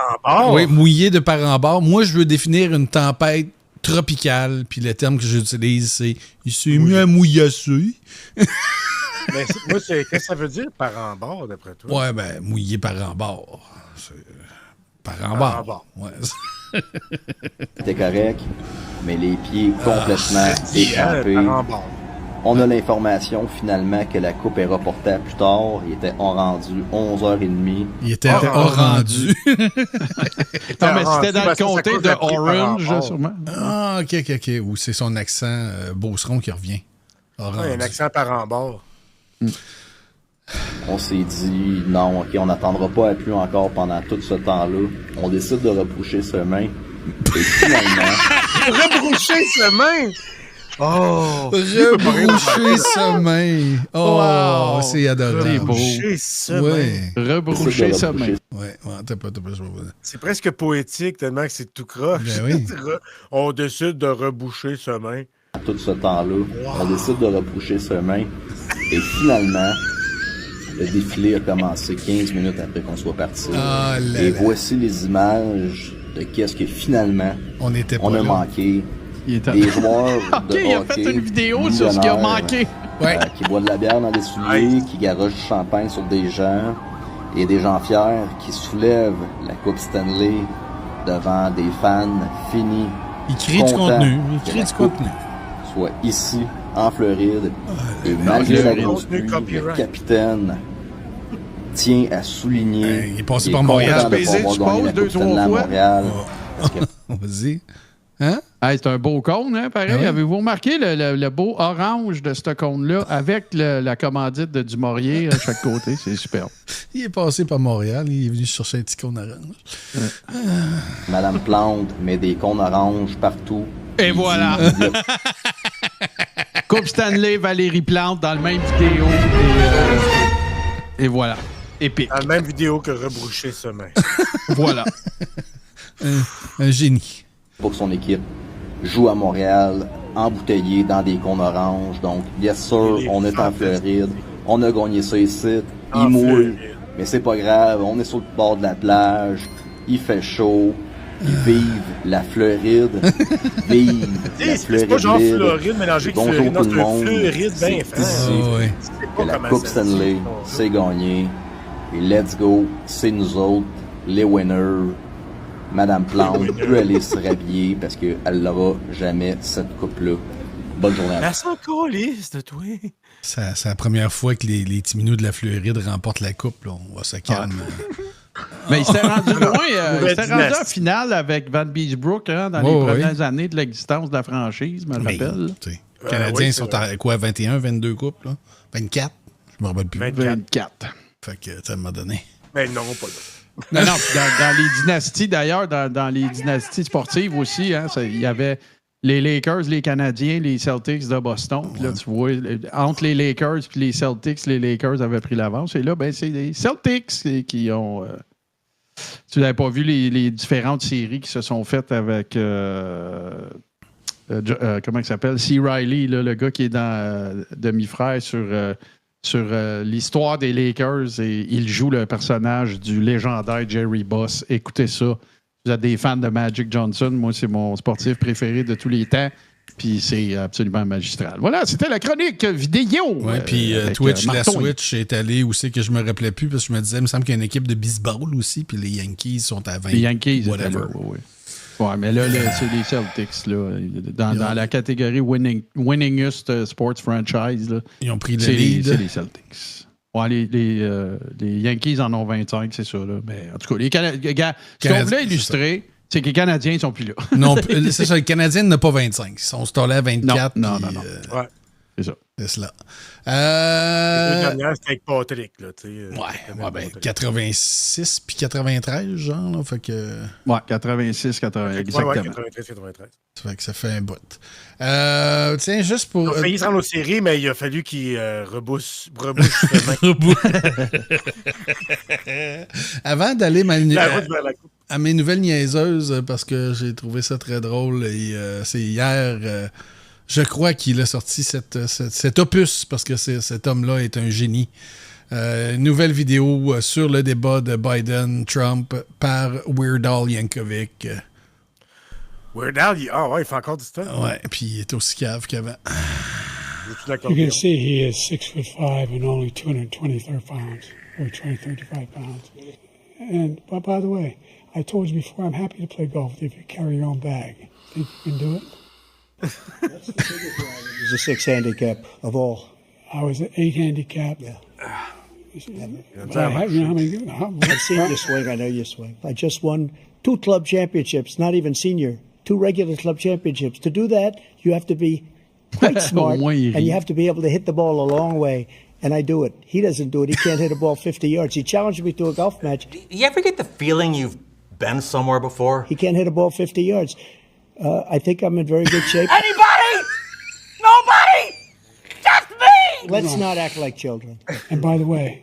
Oui, mouillé de part en bord. Moi, je veux définir une tempête tropicale. Puis le terme que j'utilise, c'est il s'est mis à mouillasser. Mais moi, qu'est-ce que ça veut dire par en bord, d'après toi? Ouais, ben, mouillé par en bord. Par en bord. Ouais. C'était correct, mais les pieds complètement échappés. Par en bord. On a l'information finalement que la coupe est reportée à plus tard. Il était rendu 11h30. Il était rendu. Non, mais c'était dans le comté de Orange, sûrement. Ah, ok. Ou c'est son accent beauceron qui revient. Ouais, un accent par en bord. On s'est dit, non, ok, on n'attendra pas à pluie encore pendant tout ce temps-là. On décide de rebroucher chemin. Et finalement... Rebroucher chemin! Oh! Rebroucher chemin! Oh, wow. C'est adorable. Rebroucher chemin. Ouais. Rebroucher chemin. Ouais, t'as pas. C'est presque poétique tellement que c'est tout croche. Ben oui. On décide de reboucher chemin. Tout ce temps-là, on décide de rebroucher chemin. Et finalement... Le défilé a commencé 15 minutes après qu'on soit parti. Et voici les images de qu'est-ce que finalement on a manqué. Des joueurs de hockey, il a fait une vidéo sur ce qu'il a manqué. Qui boivent de la bière dans des souliers, qui garochent du champagne sur des gens, et des gens fiers qui soulèvent la Coupe Stanley devant des fans finis. Ils crient du contenu. Soit ici, en Floride, et malgré la grosse pluie, le capitaine tient à souligner il est passé par Montréal. Montréal. Vas-y. Hein? Hey, c'est un beau cône, hein, pareil. Oui. Avez-vous remarqué le beau orange de ce cône-là avec la commandite de du Maurier à chaque côté? C'est superbe. Il est passé par Montréal. Il est venu chercher un petit cône orange. Madame Plante met des cônes oranges partout. Et voilà! Coupe Stanley, Valérie Plante dans le même vidéo. Et voilà. Épique. Dans la même vidéo que rebroucher chemin. Voilà. Un génie. Pour que son équipe joue à Montréal, embouteillé dans des cônes oranges. Donc, bien sûr, on est en Floride. On a gagné ça ici. Il mouille. Mais c'est pas grave. On est sur le bord de la plage. Il fait chaud. Ils vivent la Floride. Vivent la Floride. C'est pas genre Floride mélangé avec Floride. Non, c'est un Floride bien fait. Que la Coupe Stanley, c'est gagné. Et let's go. C'est nous autres, les winners. Madame Plante peut aller se rhabiller parce qu'elle n'aura jamais cette coupe-là. Bonne journée à vous. Elle s'en calisse de toi. C'est la première fois que les Timinous de la Floride remportent la coupe. Là. On va se calmer. Mais il s'est rendu loin. Il s'est rendu en finale avec Van Beesbrook dans les premières années de l'existence de la franchise, je me rappelle. Les Canadiens sont à quoi, 21, 22 coupes? Là? 24? Je me rappelle plus. 24. Fait que ça m'a donné. Mais non, pas là. Non, dans les dynasties, d'ailleurs, dans les dynasties sportives aussi, hein, il y avait les Lakers, les Canadiens, les Celtics de Boston. Puis là, tu vois, entre les Lakers et les Celtics, les Lakers avaient pris l'avance. Et là, ben, c'est les Celtics qui ont... tu n'avais pas vu les différentes séries qui se sont faites avec... comment il s'appelle? C. Riley, là, le gars qui est dans Demi-frère sur l'histoire des Lakers, et il joue le personnage du légendaire Jerry Buss. Écoutez ça. Vous êtes des fans de Magic Johnson. Moi, c'est mon sportif préféré de tous les temps. Puis c'est absolument magistral. Voilà, c'était la chronique vidéo. Oui, puis Twitch, la Switch est allée où c'est que je me rappelais plus parce que je me disais, il me semble qu'il y a une équipe de baseball aussi, puis les Yankees sont à 20. Les Yankees, whatever. Oui. Ouais, mais là, c'est les Celtics, là. Dans la catégorie winningest sports franchise, là, ils ont pris le lead. C'est les Celtics. Ouais, les Yankees en ont 25, c'est ça, là. Mais en tout cas, ce qu'on voulait illustrer, c'est que les Canadiens ne sont plus là. Non, c'est ça, les Canadiens n'ont pas 25. Ils sont installés à 24. Non. Ouais. C'est ça. C'est cela. Les deux dernières, c'était avec Patrick, là, tu sais. Ouais, 86 puis 93, genre, là, fait que... Ouais, 86, 80, exactement. Ouais, 93, 93. Ça fait que ça fait un bout. Tiens, juste pour... Il a failli se rendre aux séries, mais il a fallu qu'il rebouche Avant d'aller à mes nouvelles niaiseuses, parce que j'ai trouvé ça très drôle, et c'est hier... je crois qu'il a sorti cet opus parce que cet homme-là est un génie. Nouvelle vidéo sur le débat de Biden-Trump par Weird Al Yankovic. Weird Al, il fait encore du stuff. Ouais, puis il est aussi cave qu'avant. You can see he is 6'5" and only 223 pounds, or 235 pounds. And by the way, I told you before, I'm happy to play golf if you carry your own bag. Think you can do it? That's the biggest driver. He's a 6 handicap of all. I was an 8 handicap. Yeah. You know how many? I've seen you swing. I know you swing. I just won 2 club championships, not even senior. 2 regular club championships. To do that, you have to be quite smart, and you have to be able to hit the ball a long way. And I do it. He doesn't do it. He can't hit a ball 50 yards. He challenged me to a golf match. You ever get the feeling you've been somewhere before? He can't hit a ball 50 yards. I think I'm in very good shape. Anybody? Nobody? Just me! Let's not act like children. And by the way...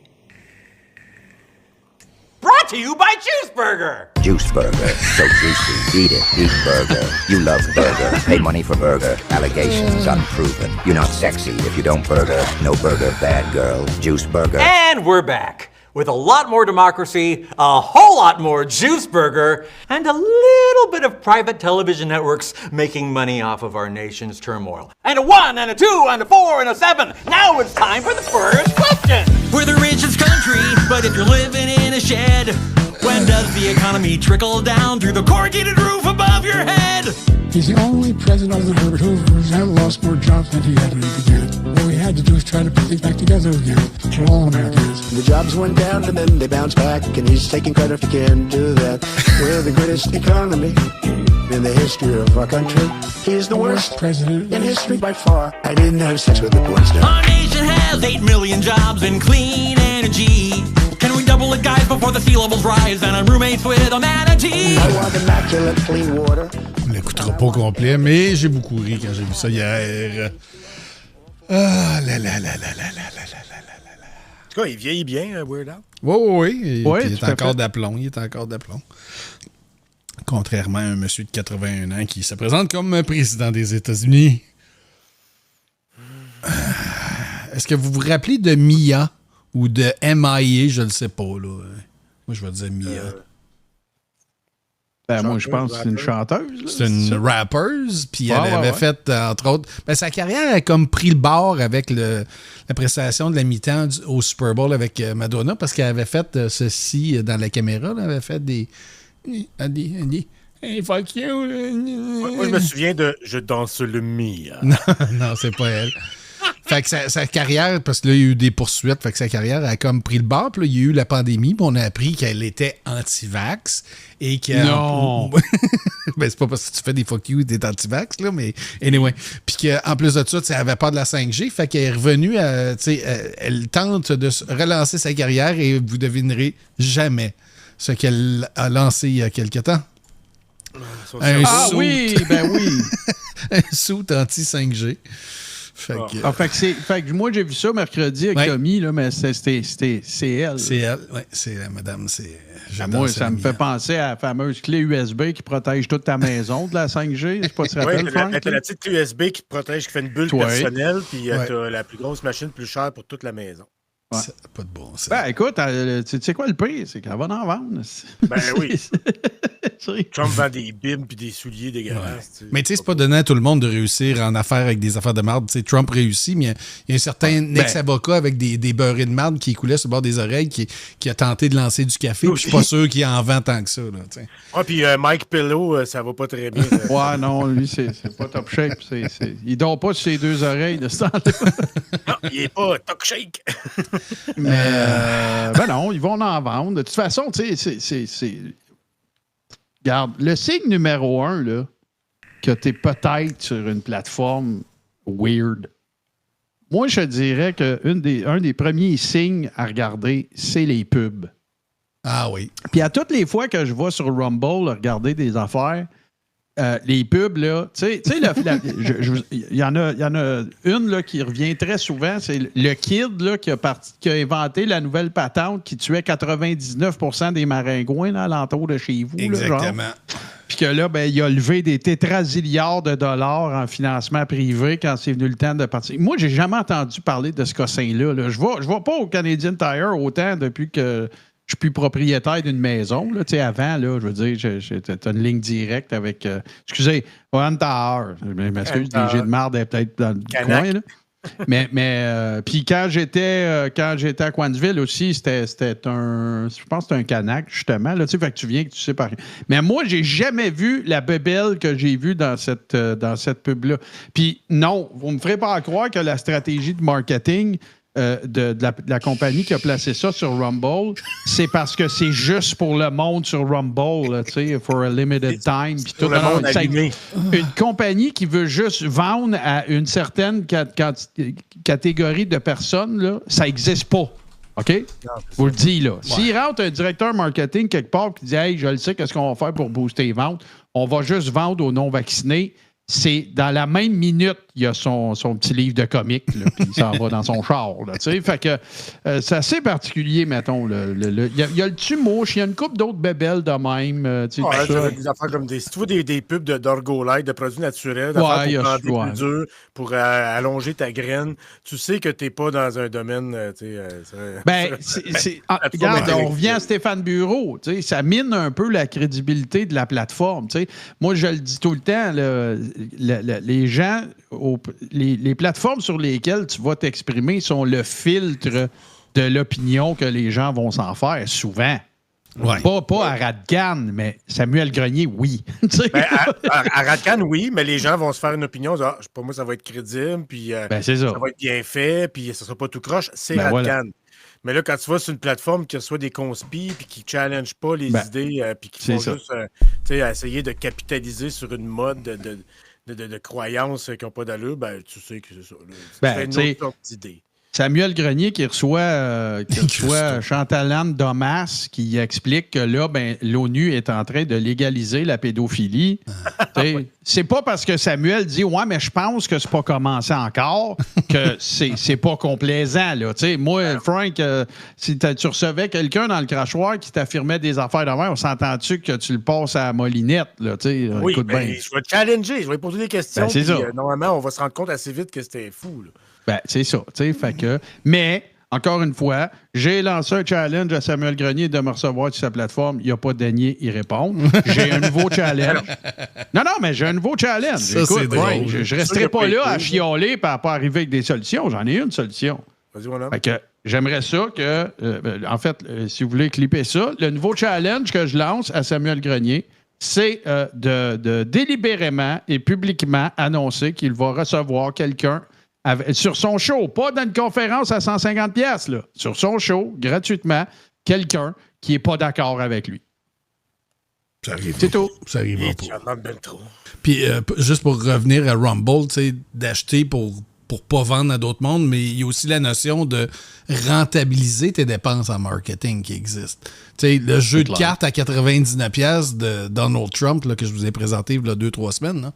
Brought to you by Juice Burger. Juice Burger. So juicy. Eat it. Eat burger. You love burger. Pay money for burger. Allegations unproven. You're not sexy if you don't burger. No burger, bad girl. Juice Burger. And we're back. With a lot more democracy, a whole lot more Juice Burger, and a little bit of private television networks making money off of our nation's turmoil. And a 1, and a 2, and a 4, and a 7. Now it's time for the first question. We're the richest country, but if you're living in a shed, when does the economy trickle down through the corrugated roof above your head? He's the only president other than Herbert Hoover who's ever lost more jobs than he had when he began. What we had to do is try to put things back together again for all Americans. The jobs went down and then they bounced back, and he's taking credit if he can do that. We're the greatest economy in the history of our country. He's the worst president in history by far. I didn't have sex with the porn star. Our nation has 8 million jobs in clean energy. Can we double it, guys, before the sea levels rise and I'm roommates with a manatee? I want immaculate clean water. On l'écoutera pas au complet, mais j'ai beaucoup ri quand j'ai vu ça hier. Ah là là là là là là là là là là. En tout cas, il vieillit bien, Weird Al. Oui. Il est encore fait. d'aplomb. Il est encore d'aplomb. Contrairement à un monsieur de 81 ans qui se présente comme président des États-Unis. Est-ce que vous vous rappelez de Mia ou de MIA? Je ne le sais pas, là. Moi, je vais dire Mia. Moi, je pense que c'est une chanteuse. C'est une rappeuse, puis elle avait fait, entre autres... sa carrière a comme pris le bord avec la prestation de la mi-temps au Super Bowl avec Madonna, parce qu'elle avait fait ceci dans la caméra. Là, elle avait fait des... Hey, fuck you. Moi, je me souviens de « Je danse le Mia ». Non, c'est pas elle. Fait que sa carrière, parce que là, il y a eu des poursuites, fait que sa carrière a comme pris le bord. Puis là, il y a eu la pandémie, puis on a appris qu'elle était anti-vax. Et qu'elle... Non! Ben, c'est pas parce que tu fais des fuck you, t'es anti-vax, là, mais anyway. Puis qu'en plus de ça, elle avait peur de la 5G, fait qu'elle est revenue, elle tente de relancer sa carrière et vous devinerez jamais ce qu'elle a lancé il y a quelque temps. Oui! Un suit anti-5G. Fait que moi, j'ai vu ça mercredi avec Tommy, là, mais c'est elle. C'est elle, oui. C'est la madame. Moi, ça me fait penser à la fameuse clé USB qui protège toute ta maison de la 5G. Je sais pas si tu te rappelles, Frank. T'as la petite clé USB qui te protège, qui fait une bulle personnelle, puis t'as la plus grosse machine plus chère pour toute la maison. Ouais. Ça n'a pas de bon sens. Ben, écoute, tu sais quoi le prix? C'est qu'elle va en vendre. Ben oui. Trump vend des bibs puis des souliers dégueulasses. Ouais. Mais tu sais, c'est pas donné à tout le monde de réussir en affaires avec des affaires de marde. Tu sais, Trump réussit, mais il y a un certain ex-avocat avec des beurrés de marde qui coulait sur le bord des oreilles qui a tenté de lancer du café. Puis je suis pas sûr qu'il en vend tant que ça. Puis Mike Pillow, ça va pas très bien. Ouais, non, lui, c'est pas top shape. Il dort pas sur ses deux oreilles de ce temps-là. Non, il est pas top shake. Mais ben non, ils vont en vendre. De toute façon, tu sais, regarde, le signe numéro 1, là, que tu es peut-être sur une plateforme weird, moi, je dirais qu'un des premiers signes à regarder, c'est les pubs. Ah oui. Puis à toutes les fois que je vais sur Rumble regarder des affaires, les pubs, là, tu sais, il y en a une là, qui revient très souvent, c'est le kid là, qui a inventé la nouvelle patente qui tuait 99% des maringouins là, alentour de chez vous. Exactement. Puis que là, ben, il a levé des tétrazilliards de dollars en financement privé quand c'est venu le temps de partir. Moi, j'ai jamais entendu parler de ce cossin-là. Là. Je vais pas au Canadian Tire autant depuis que je suis plus propriétaire d'une maison. Là. Avant, là, je veux dire, t'as une ligne directe avec... excusez, One Tower. Je m'excuse, j'ai de marde peut-être dans le coin. Là. Mais puis quand j'étais à Coinsville aussi, c'était un... Je pense que c'était un Canac, justement. Là, fait que tu viens que tu sais par... Mais moi, j'ai jamais vu la bébelle que j'ai vue dans cette pub-là. Puis non, vous me ferez pas croire que la stratégie de marketing... de la compagnie qui a placé ça sur Rumble, c'est parce que c'est juste pour le monde sur Rumble, tu sais, for a limited time. Puis tout le monde allumé. Une compagnie qui veut juste vendre à une certaine catégorie de personnes, là, ça n'existe pas. OK? Non, vous le dis, là. Ouais. S'il rentre un directeur marketing quelque part qui dit « Hey, je le sais, qu'est-ce qu'on va faire pour booster les ventes? On va juste vendre aux non-vaccinés. » C'est dans la même minute, il y a son petit livre de comics, puis il s'en va dans son char. Là, fait que c'est assez particulier, mettons. Il y a le tumouche, il y a une couple d'autres bébelles de même. Des affaires comme si tu vois des pubs d'Orgolite, de produits naturels, d'affaires pour planter plus dur, pour allonger ta graine, tu sais que tu n'es pas dans un domaine. Regarde, on revient à Stéphane Bureau. Ça mine un peu la crédibilité de la plateforme. Moi, je le dis tout le temps, les gens, les plateformes sur lesquelles tu vas t'exprimer sont le filtre de l'opinion que les gens vont s'en faire, souvent. Ouais. Pas à Radcan, mais Samuel Grenier, oui. À Radcan, oui, mais les gens vont se faire une opinion. Pour moi, ça va être crédible, puis ça va être bien fait, puis ça sera pas tout croche. C'est Radcan. Voilà. Mais là, quand tu vas sur une plateforme qui reçoit des conspis puis qui ne challenge pas les idées puis qui font juste essayer de capitaliser sur une mode de croyances qui n'ont pas d'allure, ben tu sais que c'est ça. C'est une autre sorte d'idée. Samuel Grenier qui reçoit Chantal Anne Domas qui explique que là, l'ONU est en train de légaliser la pédophilie. C'est pas parce que Samuel dit « Ouais, mais je pense que c'est pas commencé encore que c'est pas complaisant. » Moi, Frank, si tu recevais quelqu'un dans le crachoir qui t'affirmait des affaires de même, on s'entend-tu que tu le passes à la molinette? Là, oui, je vais te challenger, je vais poser des questions. Normalement, on va se rendre compte assez vite que c'était fou. Là. C'est ça. Fait que, mais, encore une fois, j'ai lancé un challenge à Samuel Grenier de me recevoir sur sa plateforme. Il n'a pas daigné y répondre. J'ai un nouveau challenge. Non, mais j'ai un nouveau challenge. Ça, écoute, je ne resterai pas là à chialer et à pas arriver avec des solutions. J'en ai une solution. Vas-y, voilà. Fait que j'aimerais ça que, en fait, si vous voulez clipper ça, le nouveau challenge que je lance à Samuel Grenier, c'est de délibérément et publiquement annoncer qu'il va recevoir quelqu'un sur son show, pas dans une conférence à 150$, là. Sur son show, gratuitement, quelqu'un qui n'est pas d'accord avec lui. Ça arrive. C'est tout. Ça arrive pas. Puis, juste pour revenir à Rumble, d'acheter pour pas vendre à d'autres mondes, mais il y a aussi la notion de rentabiliser tes dépenses en marketing qui existe. Le jeu de cartes à 99$ de Donald Trump là, que je vous ai présenté il y a 2-3 semaines, là,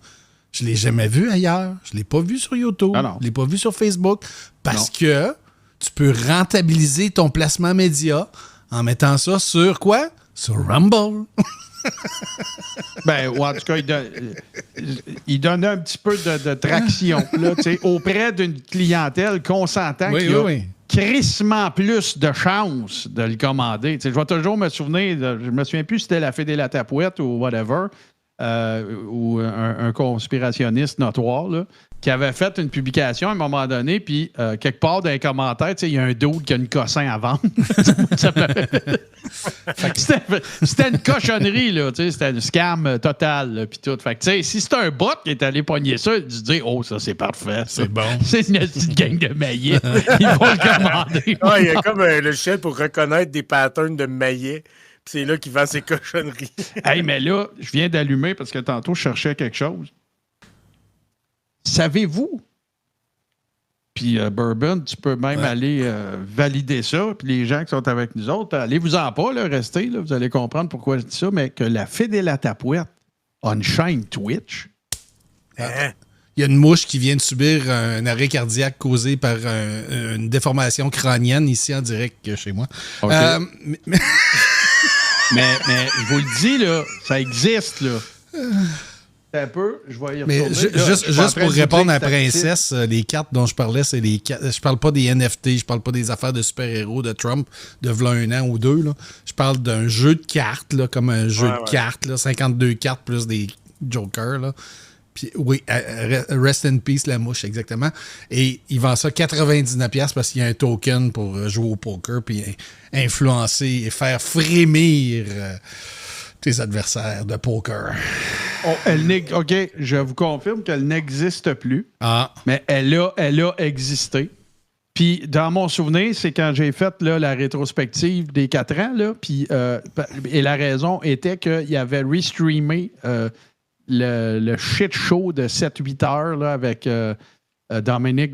je ne l'ai jamais vu ailleurs. Je ne l'ai pas vu sur YouTube. Je ne l'ai pas vu sur Facebook. Parce que tu peux rentabiliser ton placement média en mettant ça sur quoi? Sur Rumble. En tout cas, il donne un petit peu de traction là, auprès d'une clientèle consentante crissement plus de chances de le commander. Je vais toujours me souvenir, je me souviens plus si c'était la Fédé la Tapouette ou whatever, ou un conspirationniste notoire, là, qui avait fait une publication à un moment donné, puis quelque part dans les commentaires, il y a un dude qui a une cossin à vendre. C'était une cochonnerie, là, c'était un scam total, puis tout. Fait que, si c'est un bot qui est allé pogner ça, tu dis, oh, ça, c'est parfait. C'est bon. C'est une petite gang de maillets. Ils vont le commander. Il y a comme un logiciel pour reconnaître des patterns de maillets. C'est là qu'il vend ses cochonneries. Hey, mais là, je viens d'allumer parce que tantôt, je cherchais quelque chose. Savez-vous? Puis Bourbon, tu peux même aller valider ça. Puis les gens qui sont avec nous autres, allez-vous-en pas, là, restez, là, vous allez comprendre pourquoi je dis ça, mais que la Fédé la Tapouette a une chaîne Twitch. Hein? Il y a une mouche qui vient de subir un arrêt cardiaque causé par une déformation crânienne ici en direct chez moi. Okay. Mais je vous le dis, là, ça existe, là. Un peu, je vais y retourner. Mais juste pour répondre à Princesse, les cartes dont je parlais, c'est les cartes. Je parle pas des NFT, je parle pas des affaires de super-héros de Trump de v'là un an ou deux. Là. Je parle d'un jeu de cartes, là, comme un jeu de cartes, là, 52 cartes plus des jokers. Là. Puis, oui, Rest in Peace, la mouche, exactement. Et il vend ça 99$ parce qu'il y a un token pour jouer au poker puis influencer et faire frémir tes adversaires de poker. OK, je vous confirme qu'elle n'existe plus. Mais elle a existé. Puis, dans mon souvenir, c'est quand j'ai fait là, la rétrospective des 4 ans, là, puis, et la raison était qu'il y avait restreamé le shit show de 7-8 heures là, avec Dominique,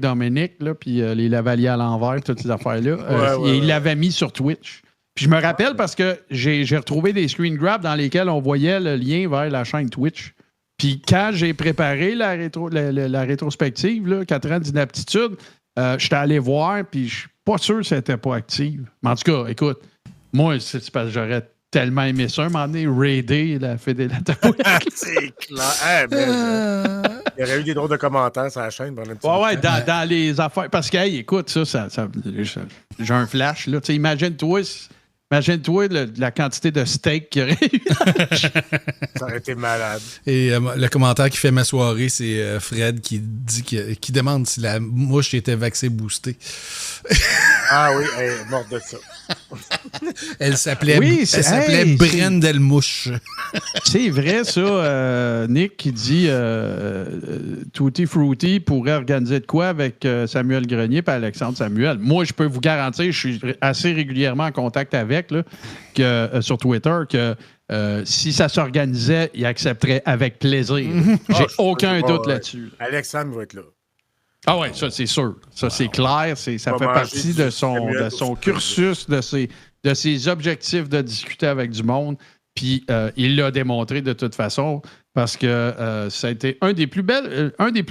là, puis les Lavaliers à l'envers, toutes ces affaires-là. Et il l'avait mis sur Twitch. Puis je me rappelle parce que j'ai retrouvé des screen grabs dans lesquels on voyait le lien vers la chaîne Twitch. Puis quand j'ai préparé la rétrospective, là, 4 ans d'inaptitude, j'étais allé voir, puis je suis pas sûr que c'était pas active. Mais en tout cas, écoute, moi, c'est parce que j'aurais tellement aimé ça, un moment donné, raider la Fédé la Tapouette. C'est clair. Il y aurait eu des drôles de commentaires sur la chaîne. Dans les affaires. Parce que, hey, écoute, ça j'ai un flash, là. Imagine-toi la quantité de steak qu'il y aurait eu. Ça aurait été malade. Et le commentaire qui fait ma soirée, c'est Fred qui dit qui demande si la mouche était vaccinée boostée. Ah oui, elle est morte de ça. Elle s'appelait Brendelmouche. C'est vrai, ça. Nick qui dit Tutti Frutti pourrait organiser de quoi avec Samuel Grenier et Alexandre Samuel. Moi, je peux vous garantir, je suis assez régulièrement en contact avec sur Twitter que si ça s'organisait, il accepterait avec plaisir. J'ai aucun doute là-dessus. Alexandre va être là. Ah oui, ça, c'est sûr. Ça, c'est clair. Ça fait partie de son cursus, de ses objectifs de discuter avec du monde. Puis, il l'a démontré de toute façon parce que ça a été un des plus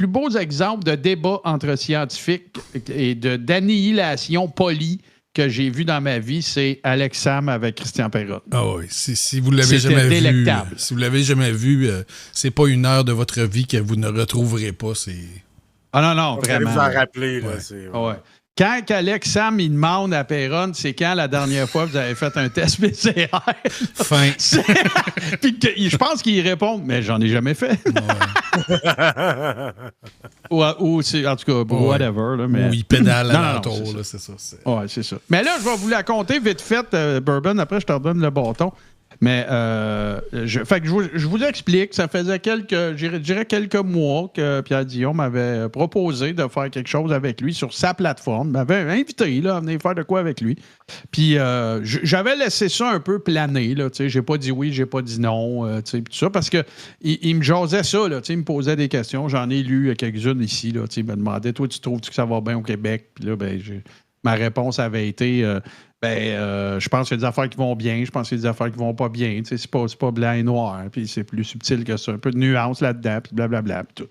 beaux exemples de débat entre scientifiques et d'annihilation polie que j'ai vu dans ma vie, c'est Alex Sam avec Christian Perrotte. Ah oui, si vous l'avez jamais délectable. Vu, si vous l'avez jamais vu, c'est pas une heure de votre vie que vous ne retrouverez pas. Ah non, vraiment. Vous allez vous en rappeler. Là, ouais. Quand Alex Sam il demande à Perron, c'est quand la dernière fois vous avez fait un test PCR? Fin. Puis je pense qu'il répond, mais j'en ai jamais fait. Ouais. ou c'est, en tout cas, whatever. Là, mais... Ou il pédale à l'entour, c'est ça. Ouais, c'est ça. Mais là, je vais vous la compter vite fait, Bourbon, après je te redonne le bâton. Mais je vous explique, ça faisait quelques mois que Pierre Dion m'avait proposé de faire quelque chose avec lui sur sa plateforme. Il m'avait invité là, à venir faire de quoi avec lui. Puis j'avais laissé ça un peu planer. Là, j'ai pas dit oui, j'ai pas dit non, tout ça, parce que il me jasait ça, là, il me posait des questions. J'en ai lu quelques-unes ici. Là, il me demandait, toi, tu trouves que ça va bien au Québec? Puis là, ma réponse avait été... je pense qu'il y a des affaires qui vont bien, je pense qu'il y a des affaires qui vont pas bien. C'est pas blanc et noir, puis c'est plus subtil que ça. Un peu de nuance là-dedans, puis blablabla, puis tout.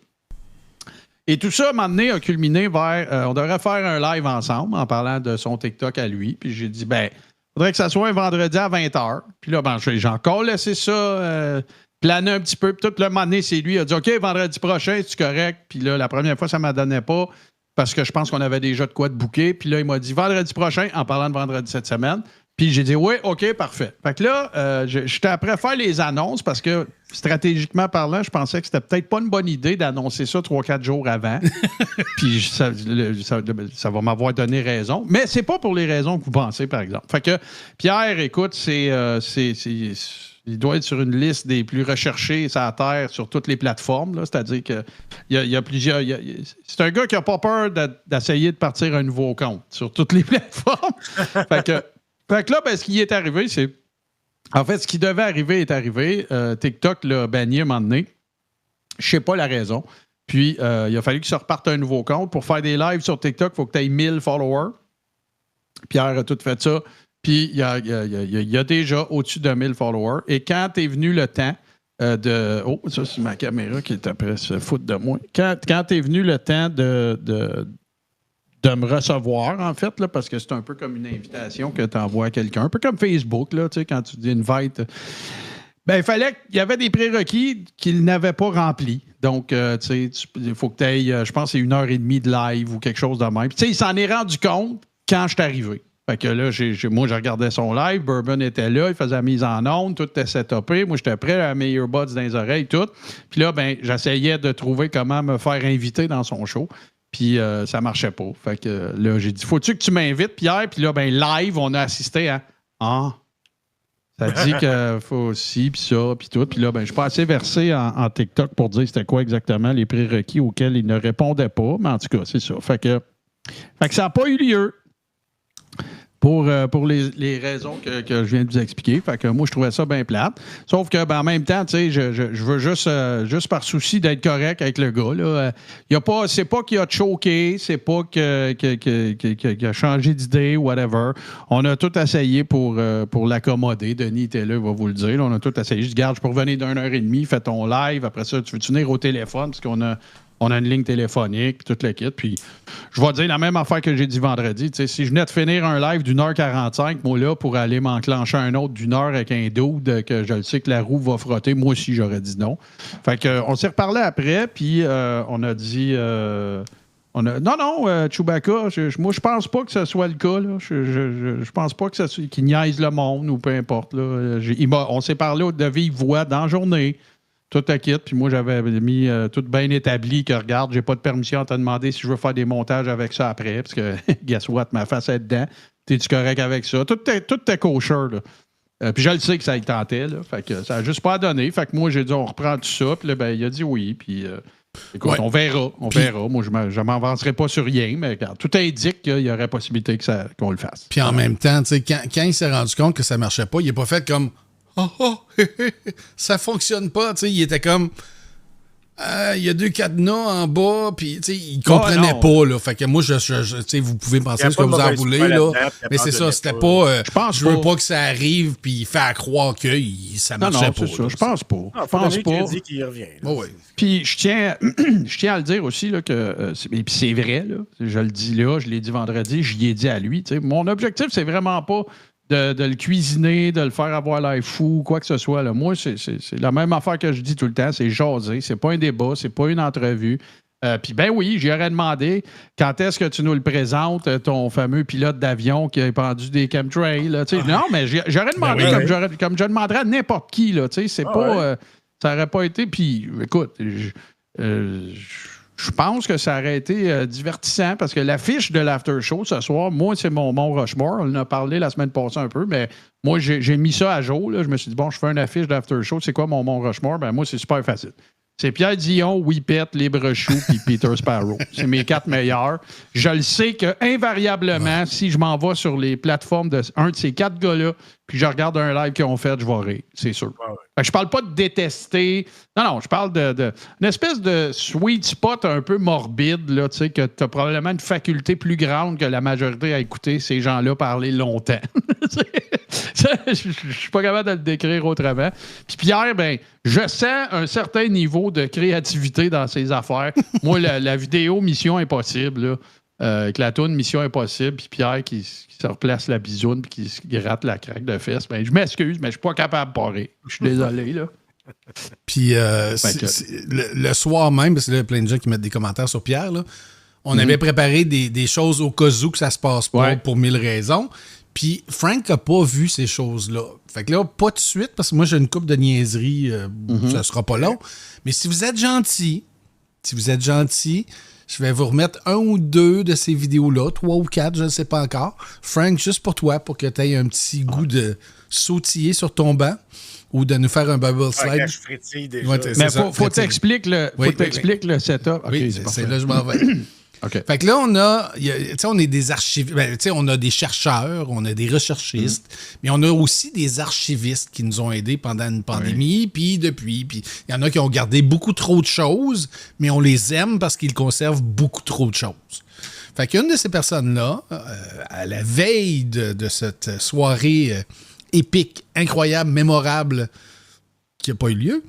Et tout ça, à un moment donné, a culminé vers... on devrait faire un live ensemble en parlant de son TikTok à lui. Puis j'ai dit, il faudrait que ça soit un vendredi à 20h. Puis là, j'ai encore laissé ça planer un petit peu. Puis tout le moment donné, c'est lui, il a dit, OK, vendredi prochain, c'est correct. Puis là, la première fois, ça ne m'en donnait pas. parce que je pense qu'on avait déjà de quoi de booker. Puis là, il m'a dit vendredi prochain, en parlant de vendredi cette semaine. Puis j'ai dit oui, OK, parfait. Fait que là, j'étais après à faire les annonces parce que stratégiquement parlant, je pensais que c'était peut-être pas une bonne idée d'annoncer ça 3-4 jours avant. Puis ça va m'avoir donné raison. Mais c'est pas pour les raisons que vous pensez, par exemple. Fait que Pierre, écoute, il doit être sur une liste des plus recherchés sur la Terre sur toutes les plateformes. Là. C'est-à-dire qu'il y a plusieurs. C'est un gars qui n'a pas peur d'essayer de partir un nouveau compte sur toutes les plateformes. Fait que là, ce qui est arrivé, c'est. En fait, ce qui devait arriver est arrivé. TikTok l'a banni à un moment donné. Je sais pas la raison. Puis, il a fallu qu'il se reparte un nouveau compte. Pour faire des lives sur TikTok, il faut que tu aies 1000 followers. Pierre a tout fait ça. Puis, il y a déjà au-dessus de 1000 followers. Et quand est venu le temps de... Oh, ça, c'est ma caméra qui est après se foutre de moi. Quand est venu le temps de me recevoir, en fait, là, parce que c'est un peu comme une invitation que tu envoies à quelqu'un. Un peu comme Facebook, là, quand tu dis invite. Il y avait des prérequis qu'il n'avait pas remplis. Donc, il faut que tu ailles, je pense, c'est 1h30 de live ou quelque chose de même. Puis, il s'en est rendu compte quand je suis arrivé. Fait que là, moi, je regardais son live. Bourbon était là. Il faisait la mise en onde. Tout était setupé. Moi, j'étais prêt à mes earbuds dans les oreilles, tout. Puis là, j'essayais de trouver comment me faire inviter dans son show. Puis ça marchait pas. Fait que là, j'ai dit, faut-tu que tu m'invites, Pierre? Puis là, live, on a assisté à... Ah, ça dit qu'il faut ci, puis ça, puis tout. Puis là, je suis pas assez versé en TikTok pour dire c'était quoi exactement les prérequis auxquels il ne répondait pas. Mais en tout cas, c'est ça. Fait que ça n'a pas eu lieu. Pour les raisons que je viens de vous expliquer. Fait que moi, je trouvais ça bien plate. Sauf que, en même temps, tu sais, je veux juste par souci d'être correct avec le gars, là. C'est pas qu'il a choqué, c'est pas qu'il a changé d'idée, whatever. On a tout essayé pour l'accommoder. Denis était là, il va vous le dire. Là, on a tout essayé. Je dis, garde, je peux revenir d'1h30, fais ton live. Après ça, tu veux-tu venir au téléphone? Parce qu'on a une ligne téléphonique, puis tout le kit. Puis je vais dire la même affaire que j'ai dit vendredi. T'sais, si je venais de finir un live d'1h45, moi, là, pour aller m'enclencher un autre d'1 heure avec un dude que je le sais que la roue va frotter, moi aussi, j'aurais dit non. Fait que on s'est reparlé après, puis on a dit... Non, Chewbacca, moi, je pense pas que ce soit le cas. Là. Je pense pas qu'il niaise le monde ou peu importe. Là. On s'est parlé de vive voix dans la journée. Tout à quitte, puis moi, j'avais mis tout bien établi que, regarde, j'ai pas de permission à te demander si je veux faire des montages avec ça après, parce que, guess what, ma face est dedans. T'es-tu correct avec ça? Tout était kosher, là. Puis je le sais que ça y tentait, là. Fait que ça a juste pas donné. Fait que moi, j'ai dit, on reprend tout ça. Puis là, il a dit oui. Puis, écoute, on verra. Moi, je m'avancerai pas sur rien, mais regarde, tout indique qu'il y aurait possibilité qu'on le fasse. Puis en même temps, tu sais, quand il s'est rendu compte que ça marchait pas, il n'a pas fait comme... ça fonctionne pas. Tu sais, il était comme... il y a 2 cadenas en bas, puis il comprenait pas. Là. Fait que moi, vous pouvez penser ce que vous en voulez. Là, mais c'est ça, c'était pas... je veux pas que ça arrive, puis faire croire que ça marchait pas. Ça, je pense pas. Je pense pas. Dit qu'il revient. Puis je tiens à le dire aussi là, que c'est vrai, là, je le dis là, je l'ai dit vendredi, j'y ai dit à lui. Mon objectif, c'est vraiment pas de le cuisiner, de le faire avoir l'air fou, quoi que ce soit. Là. Moi, c'est la même affaire que je dis tout le temps, c'est jaser. C'est pas un débat, c'est pas une entrevue. Puis ben oui, j'y aurais demandé quand est-ce que tu nous le présentes, ton fameux pilote d'avion qui a pendu des chemtrails. Là, non, mais j'aurais demandé comme je demanderais à n'importe qui. Là, c'est pas, ça n'aurait pas été... Puis écoute, je pense que ça aurait été divertissant parce que l'affiche de l'after show ce soir, moi, c'est mon Mont Rushmore. On en a parlé la semaine passée un peu, mais moi, j'ai mis ça à jour. Là. Je me suis dit, bon, je fais une affiche d'after show. C'est quoi mon Mont Rushmore? Ben, moi, c'est super facile. C'est Pierre Dion, Whippet, Libre-Chou puis Peter Sparrow. C'est mes 4 meilleurs. Je le sais que invariablement, si je m'en vais sur les plateformes de un de ces 4 gars-là, puis je regarde un live qu'ils ont fait, je vais rire, c'est sûr. Fait que je parle pas de détester. Non, je parle d'une espèce de sweet spot un peu morbide, là, tu sais, que tu as probablement une faculté plus grande que la majorité à écouter ces gens-là parler longtemps. Je suis pas capable de le décrire autrement. Puis Pierre, je sens un certain niveau de créativité dans ses affaires. Moi, la vidéo Mission Impossible, là, avec la toune Mission Impossible, puis Pierre qui se replace la bisoune puis qui se gratte la craque de fesses, je m'excuse, mais je suis pas capable de parler. Je suis désolé, là. Puis le soir même, parce que là, il y a plein de gens qui mettent des commentaires sur Pierre, là, On avait préparé des choses au cas où que ça se passe pas pour 1000 raisons. Puis Frank n'a pas vu ces choses-là. Fait que là, pas de suite, parce que moi, j'ai une couple de niaiseries. Ça sera pas long. Mais si vous êtes gentil, je vais vous remettre 1 ou 2 de ces vidéos-là, 3 ou 4, je ne sais pas encore. Frank, juste pour toi, pour que tu aies un petit goût de sautiller sur ton banc ou de nous faire un bubble slide. Je frétille déjà. Ouais, mais faut t'expliquer le setup. Okay, c'est là que je m'en vais. Okay. Fait que là, on est des archivistes, on a des chercheurs, on a des recherchistes, mais on a aussi des archivistes qui nous ont aidés pendant une pandémie, puis depuis. Puis il y en a qui ont gardé beaucoup trop de choses, mais on les aime parce qu'ils conservent beaucoup trop de choses. Fait qu'une de ces personnes-là, à la veille de cette soirée épique, incroyable, mémorable, qui n'a pas eu lieu,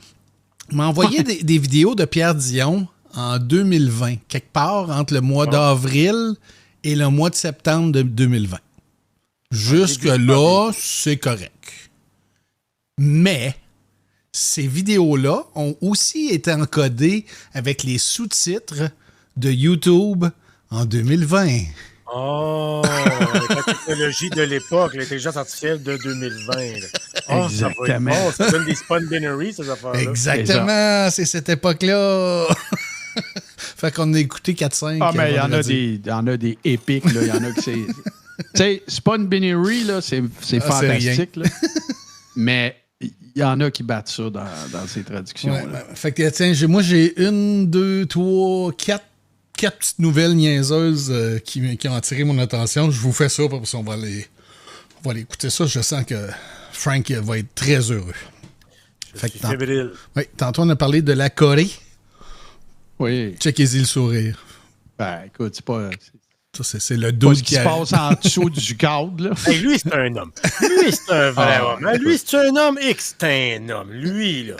m'a envoyé des vidéos de Pierre Dion en 2020, quelque part entre le mois d'avril et le mois de septembre de 2020. Jusque-là, c'est correct. Mais ces vidéos-là ont aussi été encodées avec les sous-titres de YouTube en 2020. Oh, la technologie de l'époque, l'intelligence artificielle de 2020. Oh, exactement. Ça donne des spawn binaries, ces affaires-là. Exactement, c'est cette époque-là. Fait qu'on a écouté 4-5. Ah, mais il y en a des épiques. Il y en a que c'est... Tu sais, Spawn Binary, là, c'est fantastique. Là. Mais il y en a qui battent ça dans ces traductions. Ouais, fait que, tiens, moi, j'ai 1, 2, 3, 4 petites nouvelles niaiseuses qui ont attiré mon attention. Je vous fais ça parce qu'on va aller écouter ça. Je sens que Frank va être très heureux. Tantôt, on a parlé de la Corée. Oui. Checkez-y le sourire. Ben, écoute, c'est pas... Ça, c'est le dos qui se passe en dessous du cadre, là. Hey, lui, c'est un homme. Lui, c'est un vrai homme. Lui, c'est un homme X. C'est un homme. Lui, là.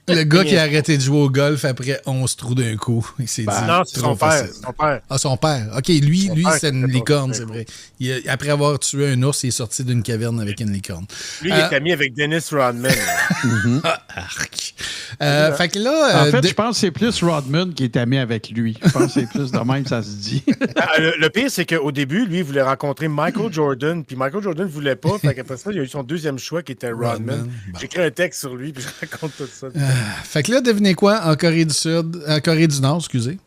Le gars qui a arrêté de jouer au golf après 11 trous d'un coup. Il s'est dit... Non, c'est son père. Ah, son père. OK, lui, c'est une licorne, c'est vrai. Après avoir tué un ours, il est sorti d'une caverne avec une licorne. Lui, il est ami avec Dennis Rodman. Arc. Fait que là... En fait, je pense que c'est plus Rodman qui est ami avec lui. Je pense que c'est plus de même, ça se dit. Le pire, c'est qu'au début, lui, il voulait rencontrer Michael Jordan, puis Michael Jordan ne voulait pas. Fait qu'après ça, il a eu son deuxième choix qui était Rodman. Bon. J'ai écrit un texte sur lui, puis je raconte tout ça. Fait que là, devinez quoi? En Corée du Nord, excusez.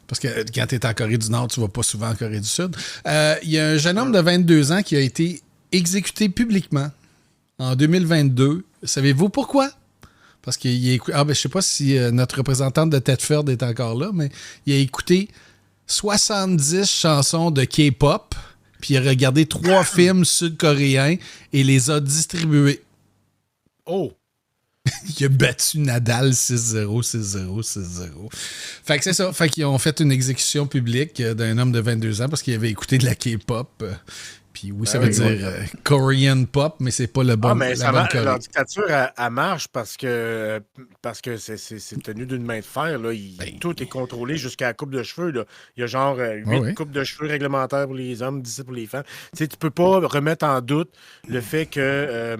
Parce que quand tu es en Corée du Nord, tu ne vas pas souvent en Corée du Sud. Il y a un jeune homme de 22 ans qui a été exécuté publiquement en 2022. Savez-vous pourquoi? Parce qu'il a écouté... je ne sais pas si notre représentante de Tedford est encore là, mais il a écouté 70 chansons de K-pop, puis il a regardé 3 films sud-coréens et les a distribués. Oh! Il a battu Nadal 6-0, 6-0, 6-0. Fait que c'est ça. Fait qu'ils ont fait une exécution publique d'un homme de 22 ans parce qu'il avait écouté de la K-pop. Puis oui, ça veut dire Korean pop, mais c'est pas le bon. Mais la dictature, elle marche parce que c'est tenu d'une main de fer. Là. Tout est contrôlé jusqu'à la coupe de cheveux. Là. Il y a genre 8 coupes de cheveux réglementaires pour les hommes, 17 pour les femmes. Tu peux pas remettre en doute le fait que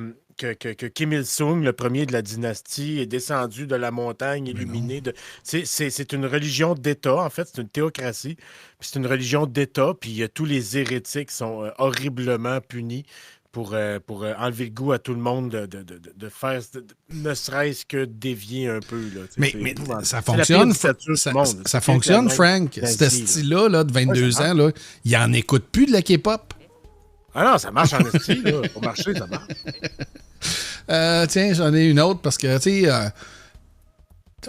Kim Il-sung, le premier de la dynastie, est descendu de la montagne illuminée. C'est une religion d'État, en fait. C'est une théocratie. C'est une religion d'État. Puis tous les hérétiques sont horriblement punis pour enlever le goût à tout le monde de faire ne serait-ce que dévier un peu. Là, mais ça fonctionne. Ça fonctionne, Frank. Ce style-là là, de 22 ans, là, il en écoute plus de la K-pop. Ah non, ça marche en esti, là. Pour marcher, ça marche. Tiens, j'en ai une autre parce que, tu sais,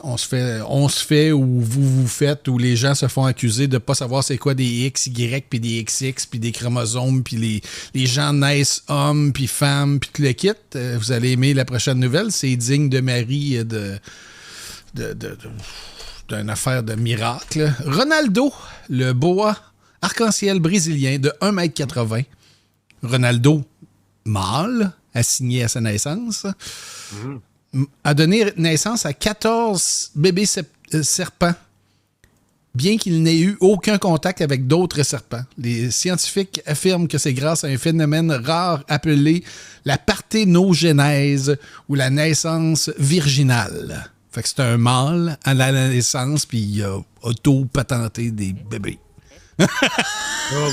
on se fait ou vous faites ou les gens se font accuser de ne pas savoir c'est quoi des XY puis des XX puis des chromosomes puis les gens naissent hommes puis femmes puis tout le kit. Vous allez aimer la prochaine nouvelle. C'est digne de Marie d'une affaire de miracle. Ronaldo, le boa arc-en-ciel brésilien de 1,80 m. Ronaldo, mâle, assigné à sa naissance, a donné naissance à 14 bébés serpents, bien qu'il n'ait eu aucun contact avec d'autres serpents. Les scientifiques affirment que c'est grâce à un phénomène rare appelé la parthénogenèse ou la naissance virginale. Fait que c'est un mâle à la naissance, puis il a auto-patenté des bébés. Oh boy.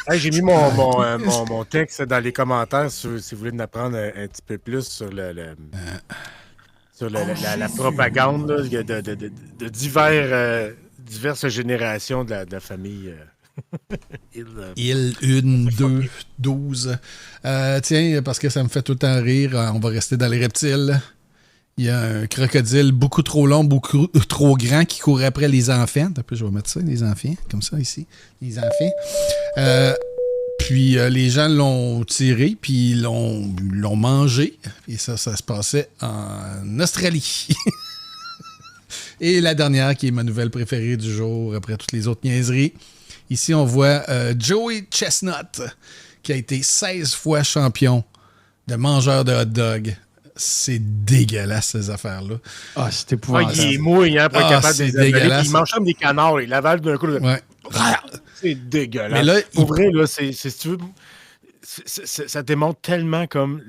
Hey, j'ai mis mon texte dans les commentaires si vous voulez en apprendre un petit peu plus sur la propagande là, de diverses générations de la famille. Il 1, 2, 12. Tiens, parce que ça me fait tout le temps rire, on va rester dans les reptiles. Il y a un crocodile beaucoup trop long, beaucoup trop grand qui courait après les enfants. Après, je vais mettre ça, les enfants, comme ça ici. Les enfants. Puis les gens l'ont tiré, puis l'ont mangé. Et ça se passait en Australie. Et la dernière, qui est ma nouvelle préférée du jour, après toutes les autres niaiseries. Ici, on voit Joey Chestnut, qui a été 16 fois champion de mangeur de hot dog. C'est dégueulasse, ces affaires-là. Ah, c'est épouvantable. Il est mouille, pour être capable de les avaler. Il mange comme des canards. Il avale d'un coup. Ouais. C'est dégueulasse. Mais là, pour vrai, là, si tu veux, ça démontre tellement comme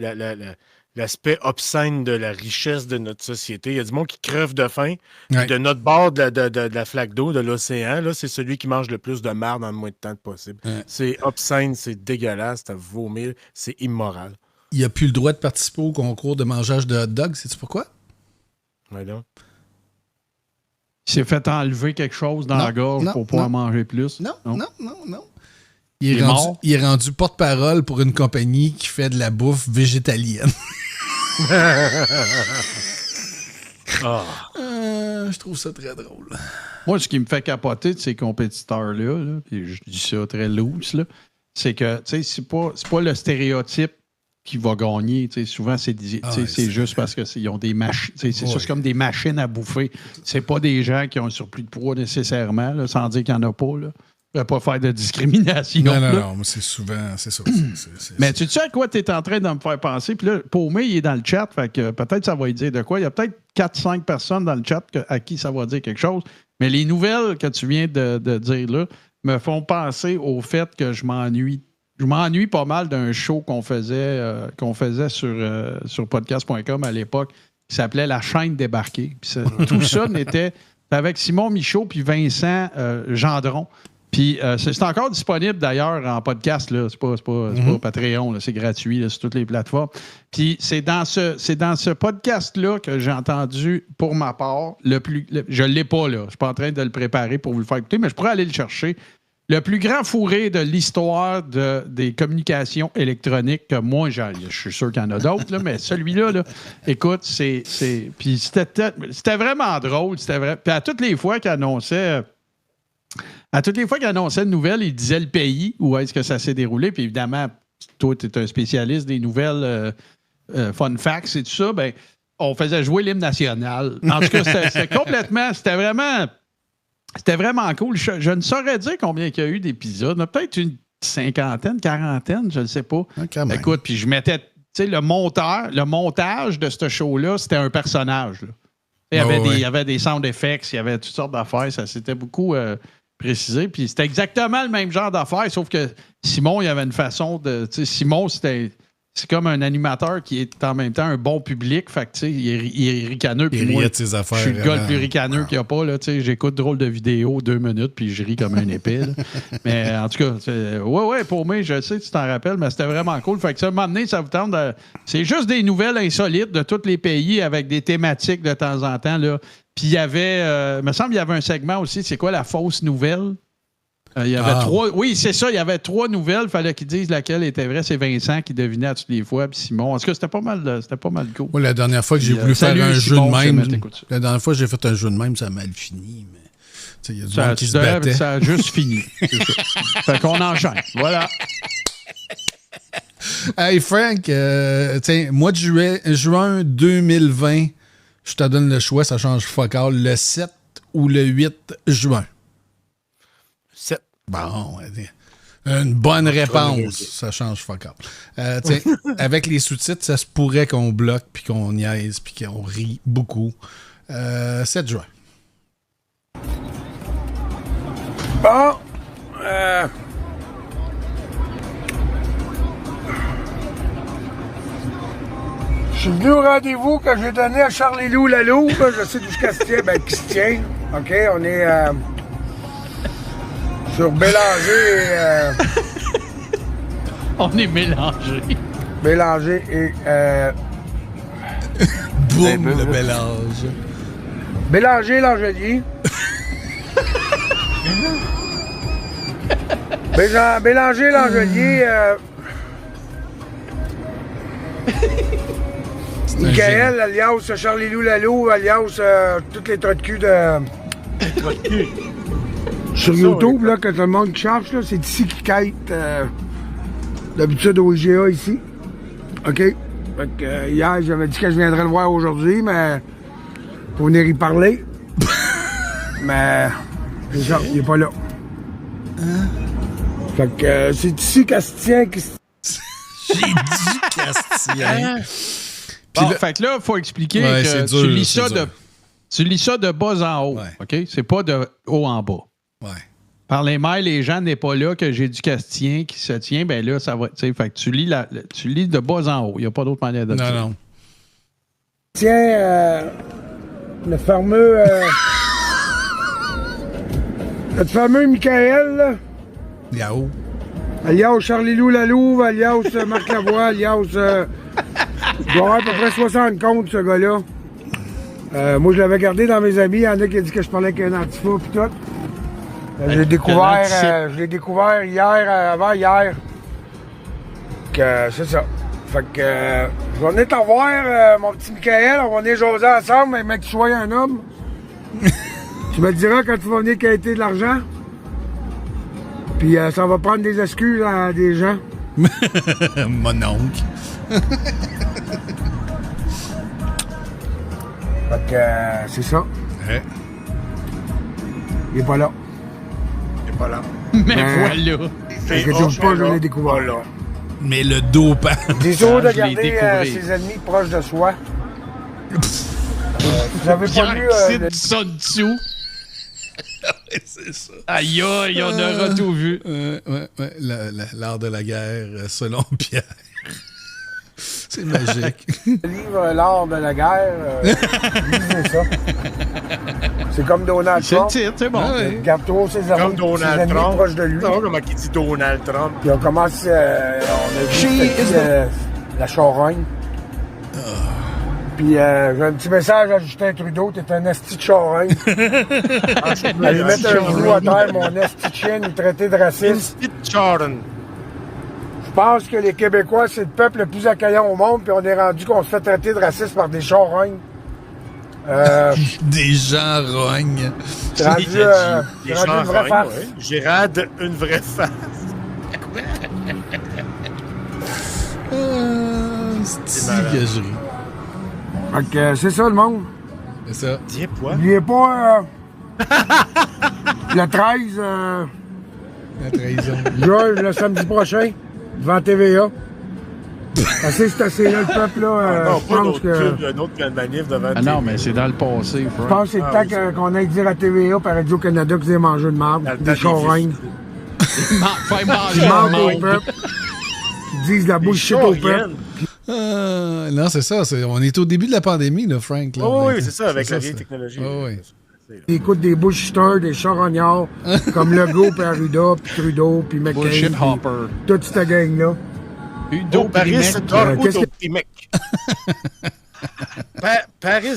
l'aspect obscène de la richesse de notre société. Il y a du monde qui crève de faim. Ouais. De notre bord de la flaque d'eau, de l'océan, là, c'est celui qui mange le plus de marde en le moins de temps possible. Ouais. C'est obscène, c'est dégueulasse, c'est à vomir, c'est immoral. Il n'a plus le droit de participer au concours de mangeage de hot dog. Sais-tu pourquoi? Ouais, donc. Il s'est fait enlever quelque chose dans la gorge pour pouvoir manger plus. Non. Il est rendu porte-parole pour une compagnie qui fait de la bouffe végétalienne. Je trouve ça très drôle. Moi, ce qui me fait capoter de ces compétiteurs-là, puis je dis ça très loose, là, c'est que c'est pas le stéréotype qui va gagner. Souvent, c'est juste parce qu'ils ont des machines. C'est comme des machines à bouffer. C'est pas des gens qui ont un surplus de poids nécessairement, là, sans dire qu'il n'y en a pas. Là. Je ne vais pas faire de discrimination. Non, mais c'est souvent, c'est ça. Mais tu sais à quoi tu es en train de me faire penser? Puis là, Paumé, il est dans le chat, fait que peut-être ça va lui dire de quoi. Il y a peut-être 4-5 personnes dans le chat à qui ça va dire quelque chose. Mais les nouvelles que tu viens de dire là me font penser au fait que je m'ennuie. Je m'ennuie pas mal d'un show qu'on faisait sur podcast.com à l'époque qui s'appelait La chaîne débarquée. Puis tout ça n'était avec Simon Michaud puis Vincent Gendron. Puis c'est encore disponible d'ailleurs en podcast. Là. C'est pas Patreon, là. C'est gratuit là, sur toutes les plateformes. Puis c'est dans ce podcast-là que j'ai entendu, pour ma part, je l'ai pas là. Je suis pas en train de le préparer pour vous le faire écouter, mais je pourrais aller le chercher. Le plus grand fourré de l'histoire des communications électroniques que moi, je suis sûr qu'il y en a d'autres, là, mais celui-là, là, écoute, puis c'était vraiment drôle. Puis à toutes les fois qu'il annonçait une nouvelle, il disait le pays où est-ce que ça s'est déroulé. Puis évidemment, toi, tu es un spécialiste des nouvelles fun facts et tout ça. Ben, on faisait jouer l'hymne national. En tout cas, c'était vraiment cool. Je ne saurais dire combien il y a eu d'épisodes. Peut-être une 50aine, 40aine, je ne sais pas. Écoute, puis je mettais... Tu sais, le montage de ce show-là, c'était un personnage. Là. Il y avait des sound effects, il y avait toutes sortes d'affaires. Ça s'était beaucoup précisé. Puis c'était exactement le même genre d'affaires, sauf que Simon, il y avait une façon de... Tu sais, Simon, c'est comme un animateur qui est en même temps un bon public. Fait que, tu sais, il est ricaneux. Il rit de ses affaires. Je suis le gars le plus ricaneux qu'il n'y a pas. Là, tu sais, j'écoute drôle de vidéo 2 minutes puis je ris comme un épée. Mais en tout cas, pour moi, je sais que tu t'en rappelles, mais c'était vraiment cool. Fait que ça, à un moment donné, ça vous tente de... C'est juste des nouvelles insolites de tous les pays avec des thématiques de temps en temps. Là. Puis il y avait... il me semble qu'il y avait un segment aussi. C'est quoi la fausse nouvelle? Il y avait 3... Oui, c'est ça. Il y avait 3 nouvelles. Il fallait qu'ils disent laquelle était vraie. C'est Vincent qui devinait à toutes les fois. Puis Simon. En tout cas, c'était pas mal cool. Moi, la dernière fois que j'ai voulu faire un jeu de même... La dernière fois que j'ai fait un jeu de même, ça a mal fini. Mais il y a du monde qui se battait. Ça a juste fini. Fait qu'on enchaîne. Voilà. Hey, Frank, mois de juin 2020, je te donne le choix. Ça change fuck all. Le 7 ou le 8 juin? 7. Bon, une bonne réponse. Ça change fuck all. Avec les sous-titres, ça se pourrait qu'on bloque, puis qu'on niaise, puis qu'on rit beaucoup. 7 juin. Bon. Je suis venu au rendez-vous que j'ai donné à Charlie-Lou Lalou. Je sais d'où qui se tient. OK, on est... Sur Bélanger et... On est mélangés. Bélanger et... Boum, le mélange. Bélanger, Langelier. Bélanger, Langelier. Michael, alias Charlie-Lou Lalou, alias toutes les trous de cul de... Sur YouTube, là, quand tout le monde qui cherche, là, c'est ici qui quête d'habitude au IGA ici. OK? Fait que, hier, j'avais dit que je viendrais le voir aujourd'hui, mais pour venir y parler. Mais c'est ça, il est pas là. Fait que c'est ici Castien qui... J'ai dit Castien. Bon, fait que là, il faut expliquer que dur, tu lis ça de bas en haut. OK? C'est pas de haut en bas. Ouais. Par les mails, les gens n'est pas là, que j'ai du Castien qui se tient, ben là, ça va. Fait que tu lis de bas en haut. Il n'y a pas d'autre manière de dire. Non. Tiens, le fameux. le fameux Michael, là. Yahoo. Alias Charlie-Lou Lalouve, alias Marc Lavoie, alias. Il doit avoir à peu près 60 comptes, ce gars-là. Moi, je l'avais gardé dans mes amis. Il y en a qui ont dit que je parlais avec un antifa pis tout. Je l'ai découvert hier, avant-hier. Que c'est ça. Fait que je vais venir t'en voir, mon petit Michael. On va venir jaser ensemble, mais que tu sois un homme. Tu me le diras quand tu vas venir quêter de l'argent. Puis ça va prendre des excuses à des gens. Mon oncle. Fait que c'est ça. Ouais. Il est pas là. Voilà. Mais voilà. Fait que je pas, je l'ai découvert. Là. Mais le dopant. Disons de garder ses ennemis proches de soi. Vous avez pas lu... Sun Tzu. C'est ça. Aïe, aïe, on aura tout vu. L'art de la guerre, selon Pierre. C'est magique. Le livre L'art de la guerre, lisez ça. C'est comme Donald Trump. C'est le titre, c'est bon. Garde trop ses amis proches de lui. Non, comment il dit Donald Trump. Puis on commence, on a vu la charogne. Puis j'ai un petit message à Justin Trudeau, t'es un esti de charogne. Allez mettre un genou à terre, mon esti de chien, nous traiter de raciste. Je pense que les Québécois, c'est le peuple le plus accueillant au monde, puis on est rendu qu'on se fait traiter de raciste par des charognes. Des gens rognes. C'est rendu une vraie face. Ouais. Gérard, une vraie face. C'est gagerie. Fait que c'est ça le monde. C'est ça. N'oubliez pas le 13 la trahison. Juin, le samedi prochain, devant TVA. C'est assez là, le peuple, là. Non, je pense que... Un autre manif devant TVA. Non, mais c'est dans le passé, Je pense que c'est le temps qu'on aille dire à TVA par Radio-Canada que vous avez mangé de marde, des charognes. Ils mentent au peuple. Ils disent la bullshit au peuple. Non, c'est ça. On est au début de la pandémie, là, Frank. Là, oui, c'est ça, avec la vieille technologie. Oui. Ils écoutent des bullshitters, des charognards, comme Legault, puis Arruda, puis Trudeau, puis McCain. Bullshit Hopper. Toute cette gang-là. Paris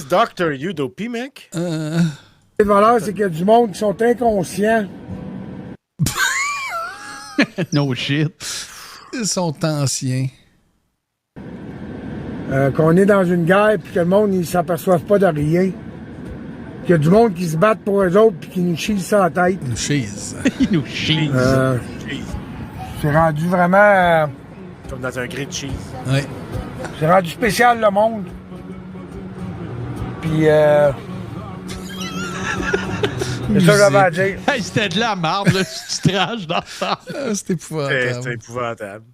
Dr. Udo Pimek. Le valeur, c'est qu'il y a du monde qui sont inconscients. No shit. Ils sont anciens. Qu'on est dans une guerre puis que le monde ne s'aperçoive pas de rien. Qu'il y a du monde qui se battent pour eux autres puis qui nous chient ça la tête. Ils nous chient. Ils nous chient. C'est rendu vraiment... Comme dans un grilled cheese. Oui. C'est rendu spécial le monde. Puis c'est ça que j'avais à dire. Hey, c'était de la merde, le titrage dans ça. C'était épouvantable. C'était épouvantable.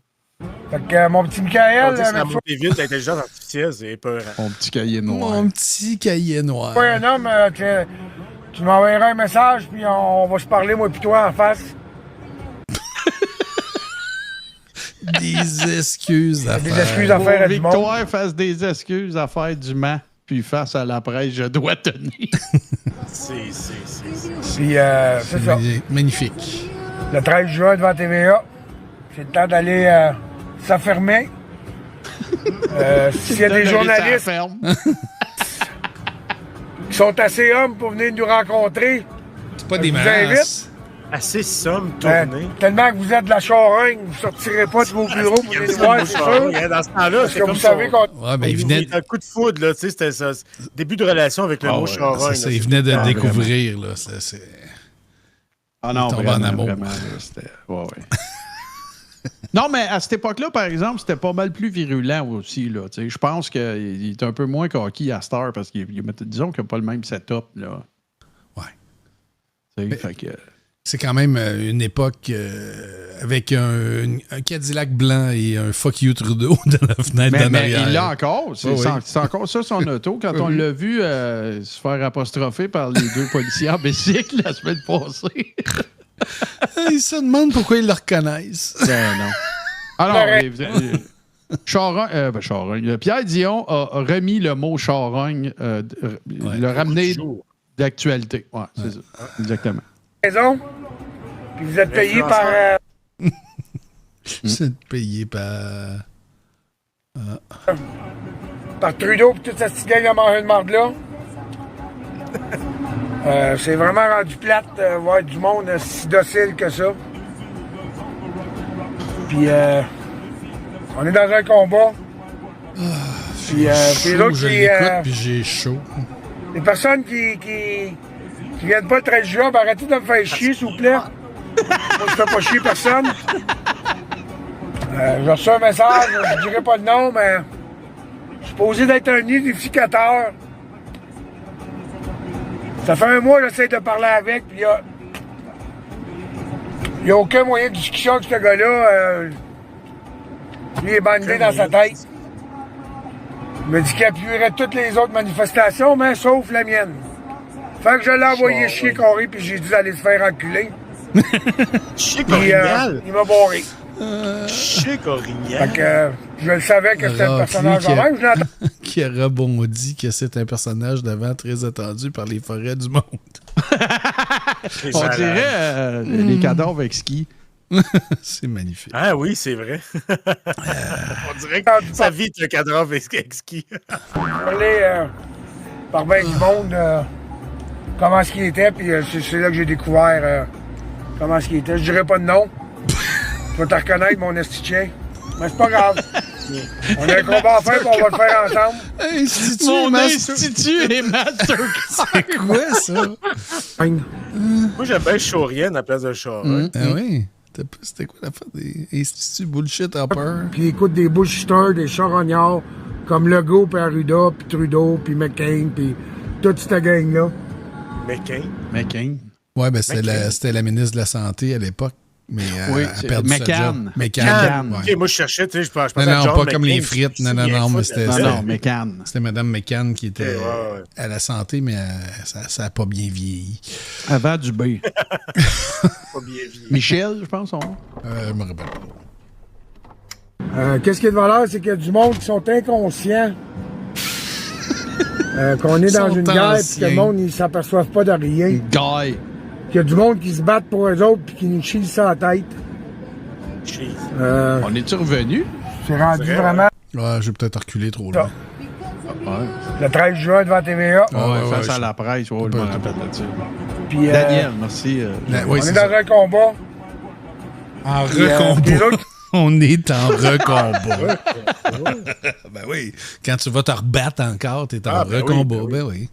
Fait que mon petit Michael... Ça a monté vite, l'intelligence artificielle, c'est épeurant. Mon petit cahier noir. Mon petit cahier noir. Ouais, un homme, tu m'enverras un message, puis on va se parler, moi et toi, en face. Des excuses à faire. Des excuses à faire à du monde. Victoire fasse des excuses à faire du Mans, puis face à la presse, je dois tenir. C'est Puis c'est ça. Magnifique. Le 13 juin devant TVA. C'est le temps d'aller s'affermer. S'il y a des journalistes qui sont assez hommes pour venir nous rencontrer, c'est pas des masses. Assez somme tournée. Tellement que vous êtes de la charogne, vous ne sortirez pas de vos bureaux pour les voir, c'est sûr. Dans ce temps-là, c'est comme vous savez qu'on... Ouais, ben, il venait... un coup de foudre, là, tu sais, c'était ça. Début de relation avec le mot charogne. Ça, il venait de le découvrir, là. C'est... Ah non, vraiment, en amour. Vraiment, c'était... Ouais. Non, mais à cette époque-là, par exemple, c'était pas mal plus virulent aussi, là. Je pense qu'il est un peu moins coquille à Star parce qu'il disons qu'il n'a pas le même setup, là. Ouais. Fait que... C'est quand même une époque avec un Cadillac blanc et un fuck you Trudeau dans la fenêtre d'en arrière. Mais il l'a encore. C'est encore ça son auto. Quand on l'a vu se faire apostropher par les deux policiers en bicycle la semaine passée. Ils se demandent pourquoi ils le reconnaissent. Non. Alors, charogne. Pierre Dion a remis le mot charogne, le ramené d'actualité. Ouais, c'est ça. Exactement. Raison. Puis vous êtes payé par... Vous êtes payé par... par Trudeau et toute cette petite gang à manger de marde là. C'est vraiment rendu plate voir du monde si docile que ça. Puis on est dans un combat. Puis les autres puis j'ai chaud. Les personnes qui viennent pas le 13 juin, arrêtez de me faire chier, s'il vous plaît. Moi, je fais pas chier personne. J'ai reçu un message, je dirais pas le nom, mais je suis supposé d'être un unificateur. Ça fait un mois que j'essaie de parler avec, puis il n'y a aucun moyen de discussion avec ce gars-là. Lui est bandé dans sa tête. Il me dit qu'il appuierait toutes les autres manifestations, mais sauf la mienne. Fait que je l'ai envoyé chier carré, puis j'ai dit d'aller se faire enculer. Chier Corrignal? Il m'a barré. Chier Corrignal? Fait que je le savais que c'était un personnage de même. Qui a rebondi que c'est un personnage d'avant très attendu par les forêts du monde. On dirait les cadavres exquis. C'est magnifique. Ah oui, c'est vrai. On dirait que sa vie est un cadavre exquis. Parler par bien du monde comment est-ce qu'il était, puis c'est là que j'ai découvert comment est-ce qu'il était. Je dirais pas de nom. Je vais te reconnaître, mon esti-chien. Mais c'est pas grave. On a un combat à faire, puis on va le faire ensemble. Mon institut et Mastercard. C'est quoi, ça? Moi, j'aime bien Chaurienne à la place de Charogne. Ah oui? C'était quoi l'affaire des instituts bullshit hopper? Puis écoute des bullshitters, des charognards, comme Legault, puis Arruda, puis Trudeau, puis McCain, puis toute cette gang-là. McCain. Ouais, ben c'était la ministre de la Santé à l'époque. Mais oui, elle a perdu sa job. McCann. OK, moi, je cherchais, tu sais, je pensais non, à pas comme les frites. Non, mais c'était... Non, McCann. C'était Mme McCann qui était à la santé, mais ça n'a pas bien vieilli. Avant du B. Pas bien vieilli. Michel, je pense, on... Je me rappelle pas. Qu'est-ce qui est de valeur, c'est qu'il y a du monde qui sont inconscients. Qu'on est dans une guerre, puis que le monde, ils s'aperçoivent pas de rien. Guy. Qu'il y a du monde qui se battent pour eux autres, puis qui nous chient ça à la tête. On est-tu revenu? C'est rendu vraiment... Ouais, j'ai peut-être reculé trop loin. Le 13 juin devant TVA. Face à la presse, je me rappelle là-dessus. Puis, Daniel, merci. On est dans un combat. En recombat. On est en recombat. Ben oui. Quand tu vas te rebattre encore, t'es en recombat. Ben oui.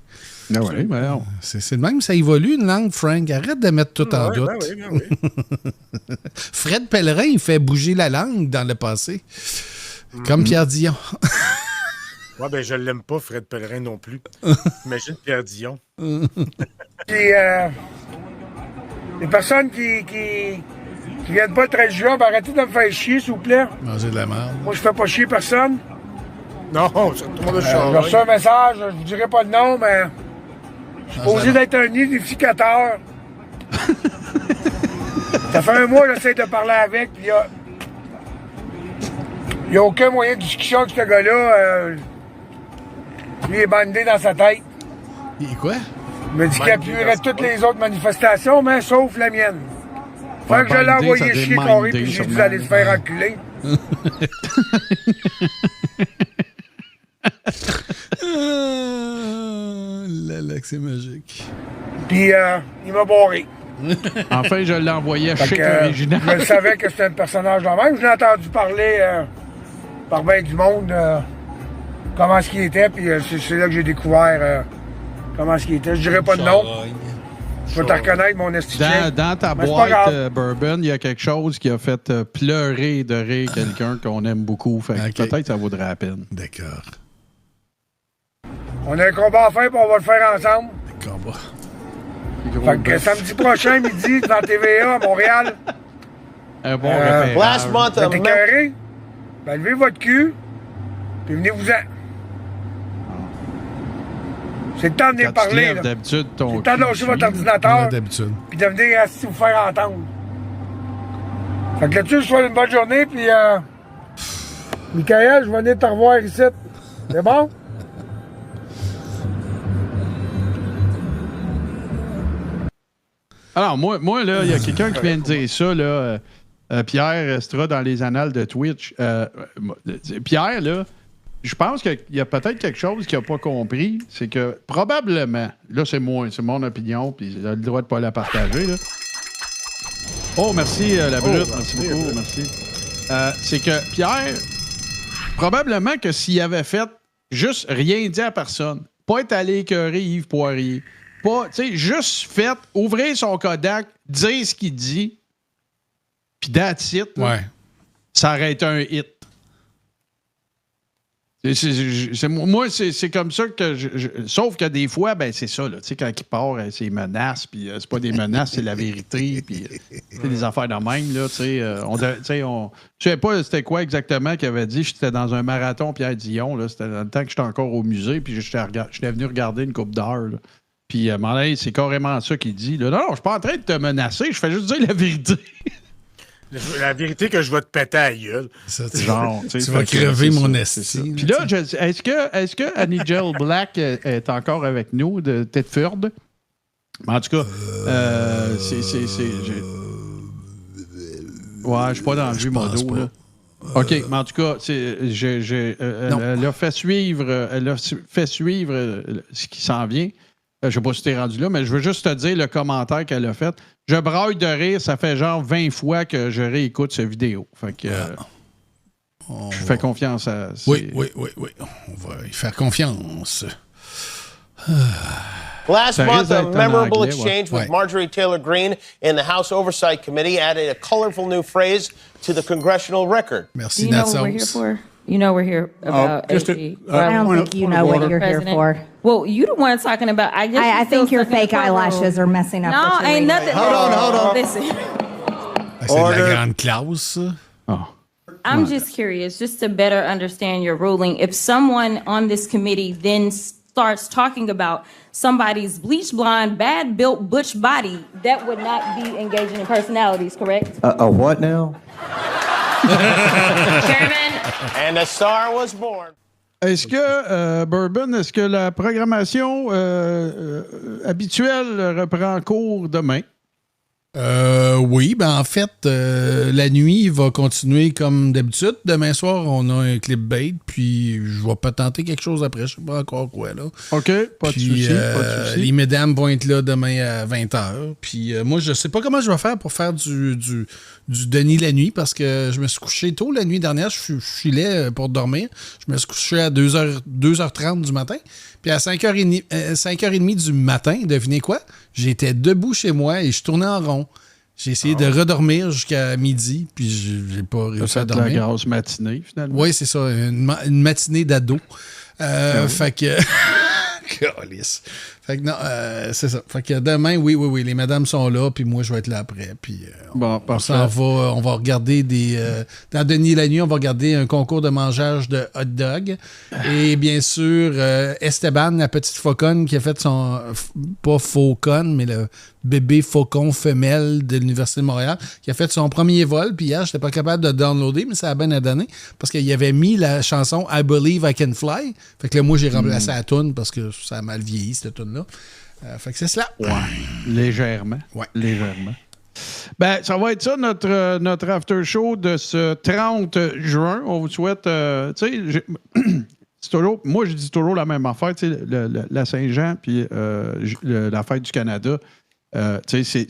Ben oui, ben non. C'est le même, ça évolue une langue, Frank. Arrête de mettre tout en doute. Ben oui. Fred Pellerin, il fait bouger la langue dans le passé. Comme Pierre Dion. Ouais, ben je l'aime pas, Fred Pellerin non plus. Imagine Pierre Dion. Puis, les personnes qui viennent pas le 13 juin, arrêtez de me faire chier, s'il vous plaît. Manger de la merde. Moi, je fais pas chier personne. Non, tout le monde a j'ai reçu un message, je vous dirai pas le nom, mais je suis supposé d'être un unificateur. Ça fait un mois que j'essaie de parler avec, puis il n'y a aucun moyen de discussion avec ce gars-là. Lui est bandé dans sa tête. Et quoi? Il me dit qu'il appuierait toutes les autres manifestations, mais sauf la mienne. Fait que je l'ai envoyé chier Corey, puis j'ai dit d'aller se faire enculer. C'est magique. Puis il m'a barré. Enfin, je l'ai envoyé à Chic Original. Je savais que c'était un personnage de même. Je l'ai entendu parler par bien du monde comment ce qu'il était, puis c'est là que j'ai découvert comment ce qu'il était. Je dirais pas de nom. Je vais te reconnaître, mon esthétique. Dans ta boîte bourbon, il y a quelque chose qui a fait pleurer de rire quelqu'un qu'on aime beaucoup. Fait que peut-être que ça vaudrait la peine. D'accord. On a un combat à faire, puis on va le faire ensemble. Un combat. Fait que samedi prochain, midi, devant TVA à Montréal. Un bon repérage. Vous êtes écœurés? Ben, levez votre cul, puis venez-vous-en. C'est le temps de venir parler. Là. C'est le temps de lâcher votre ordinateur, puis de venir vous faire entendre. Fait que là-dessus, je vous souhaite une bonne journée, puis Michael, je vais venir te revoir ici. C'est bon? Alors, moi là, il y a quelqu'un qui vient de dire ça, là. Pierre restera dans les annales de Twitch. Pierre, là, je pense qu'il y a peut-être quelque chose qu'il n'a pas compris. C'est que probablement, là, c'est mon opinion, puis il a le droit de ne pas la partager, là. Oh, merci, la brute. Merci beaucoup, merci. C'est que Pierre, probablement que s'il avait fait juste rien dit à personne, pas être allé écœurer Yves Poirier, pas, tu sais, juste fait ouvrir son Kodak, dire ce qu'il dit, puis that's it, ouais. Ça aurait été un hit. Moi, c'est comme ça que sauf que des fois, ben c'est ça, là, tu sais, quand il part, c'est menaces, puis c'est pas des menaces, c'est la vérité, puis c'est des affaires de même, là, tu sais. Je sais pas c'était quoi exactement qu'il avait dit. J'étais dans un marathon Pierre Dion, là, c'était dans le temps que j'étais encore au musée, puis j'étais venu regarder une coupe d'heure, là. Puis, c'est carrément ça qu'il dit. Là. Non, je suis pas en train de te menacer, je fais juste dire la vérité. La vérité que je vais te péter à la gueule. Tu vas crever mon esti. Puis là, est-ce que Annie-Gel Black est encore avec nous de Tedford? En tout cas, ouais, je suis pas dans le jus modo, là. OK, mais en tout cas, elle a fait suivre ce qui s'en vient. Je sais pas si t'es rendu là, mais je veux juste te dire le commentaire qu'elle a fait. Je braille de rire, ça fait genre 20 fois que je réécoute cette vidéo. Fait que je fais confiance à... Oui. On va y faire confiance. Last month, a memorable exchange with Marjorie Taylor Greene in the House Oversight Committee added a colorful new phrase to the congressional record. Merci, Do you know what we're here for? You know we're here about AG. I don't think you know what you're here for. Well, you the one talking about. I think your fake eyelashes are messing up. No, ain't nothing. Hold on. Listen. C'est de la grande classe. I'm just curious, just to better understand your ruling. If someone on this committee then starts talking about somebody's bleach blonde, bad built butch body, that would not be engaging in personalities, correct? A what now? Chairman. And a star was born. Est-ce que, Bourbon, est-ce que la programmation habituelle reprend cours demain? Oui, en fait, la nuit va continuer comme d'habitude. Demain soir, on a un clipbait, puis je vais pas tenter quelque chose après. Je sais pas encore quoi, là. OK, pas de souci. Les mesdames vont être là demain à 20h. Puis moi, je sais pas comment je vais faire pour faire du Denis la nuit, parce que je me suis couché tôt la nuit dernière. Je filais pour dormir. Je me suis couché à 2h30 du matin. Puis à 5h30 du matin, devinez quoi? J'étais debout chez moi et je tournais en rond. J'ai essayé de redormir jusqu'à midi, puis j'ai pas réussi à dormir. La grosse matinée, finalement. Oui, c'est ça. Une matinée d'ado. Fait que... Calice. Fait que non, c'est ça. Fait que demain, oui, les madames sont là, puis moi, je vais être là après. Puis on va regarder dans Denis la nuit, on va regarder un concours de mangeage de hot dog. Et bien sûr, Esteban, la petite fauconne qui a fait son... Pas fauconne, mais le bébé faucon femelle de l'Université de Montréal, qui a fait son premier vol. Puis hier, j'étais pas capable de downloader, mais ça a bien donné, parce qu'il avait mis la chanson I Believe I Can Fly. Fait que là, moi, j'ai remplacé la toune parce que ça a mal vieilli, cette toune-là. Fait que c'est cela. Ouais. Légèrement. Ouais. Légèrement. Ben, ça va être ça, notre after show de ce 30 juin. On vous souhaite, tu sais, c'est toujours, moi, je dis toujours la même affaire, tu sais, la Saint-Jean puis la fête du Canada. Tu sais,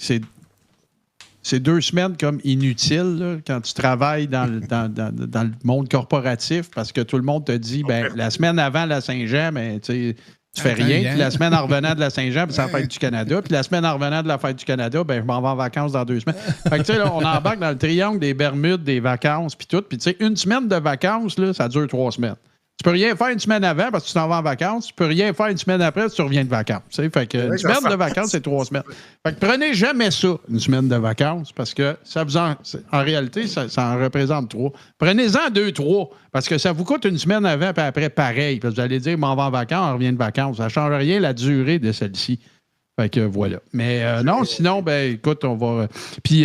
c'est 2 semaines comme inutiles là, quand tu travailles dans le monde corporatif parce que tout le monde te dit, ben, la semaine avant la Saint-Jean, ben, tu fais rien. Puis la semaine en revenant de la Saint-Jean, c'est la fête du Canada. Puis la semaine en revenant de la fête du Canada, ben, je m'en vais en vacances dans 2 semaines. Fait que, tu sais, là, on embarque dans le triangle des Bermudes, des vacances, puis tout. Puis, tu sais, une semaine de vacances, là, ça dure 3 semaines. Tu peux rien faire une semaine avant parce que tu t'en vas en vacances. Tu peux rien faire une semaine après parce que tu reviens de vacances. T'sais. Fait que une semaine de vacances, c'est 3 semaines. Fait que prenez jamais ça, une semaine de vacances, parce que ça vous en réalité, ça en représente 3. Prenez-en 2, 3, parce que ça vous coûte une semaine avant et après pareil. Parce que vous allez dire, m'en vais en vacances, on revient de vacances. Ça ne change rien la durée de celle-ci. Fait que voilà. Mais non, sinon, ben écoute, on va. Puis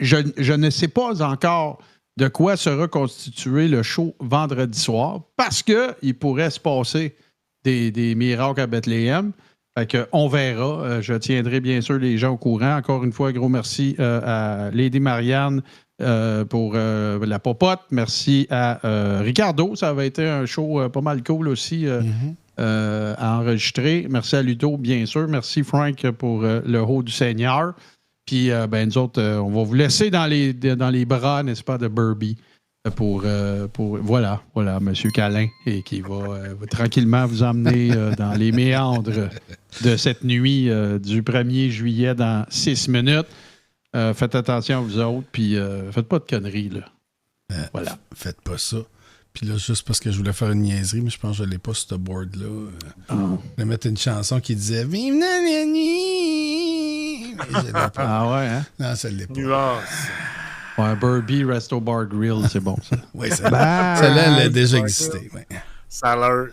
je ne sais pas encore de quoi sera constitué le show vendredi soir, parce qu'il pourrait se passer des miracles à Bethléem. Fait que on verra. Je tiendrai bien sûr les gens au courant. Encore une fois, gros merci à Lady Marianne pour la popote. Merci à Ricardo. Ça avait été un show pas mal cool aussi à enregistrer. Merci à Ludo, bien sûr. Merci Frank pour le haut du Seigneur. Puis, ben, nous autres, on va vous laisser dans les bras, n'est-ce pas, de Burby pour voilà, M. Calin, et qui va tranquillement vous emmener dans les méandres de cette nuit du 1er juillet dans 6 minutes. Faites attention à vous autres, puis faites pas de conneries, là. Voilà. Faites pas ça. Puis là, juste parce que je voulais faire une niaiserie, mais je pense que je l'ai pas sur ce board-là. Je vais mettre une chanson qui disait « Vive la nuit! » Ah ouais, hein? Non, ça l'est pas. Nuance. Ouais, Burby Resto Bar Grill, c'est bon, ça. Oui, celle-là, elle a déjà existé. Ouais. Ça a l'air...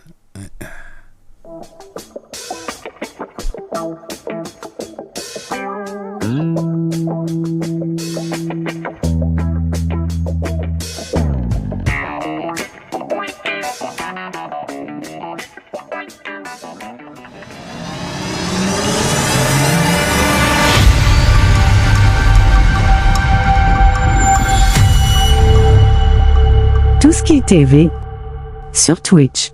Tout ce qui est TV sur Twitch.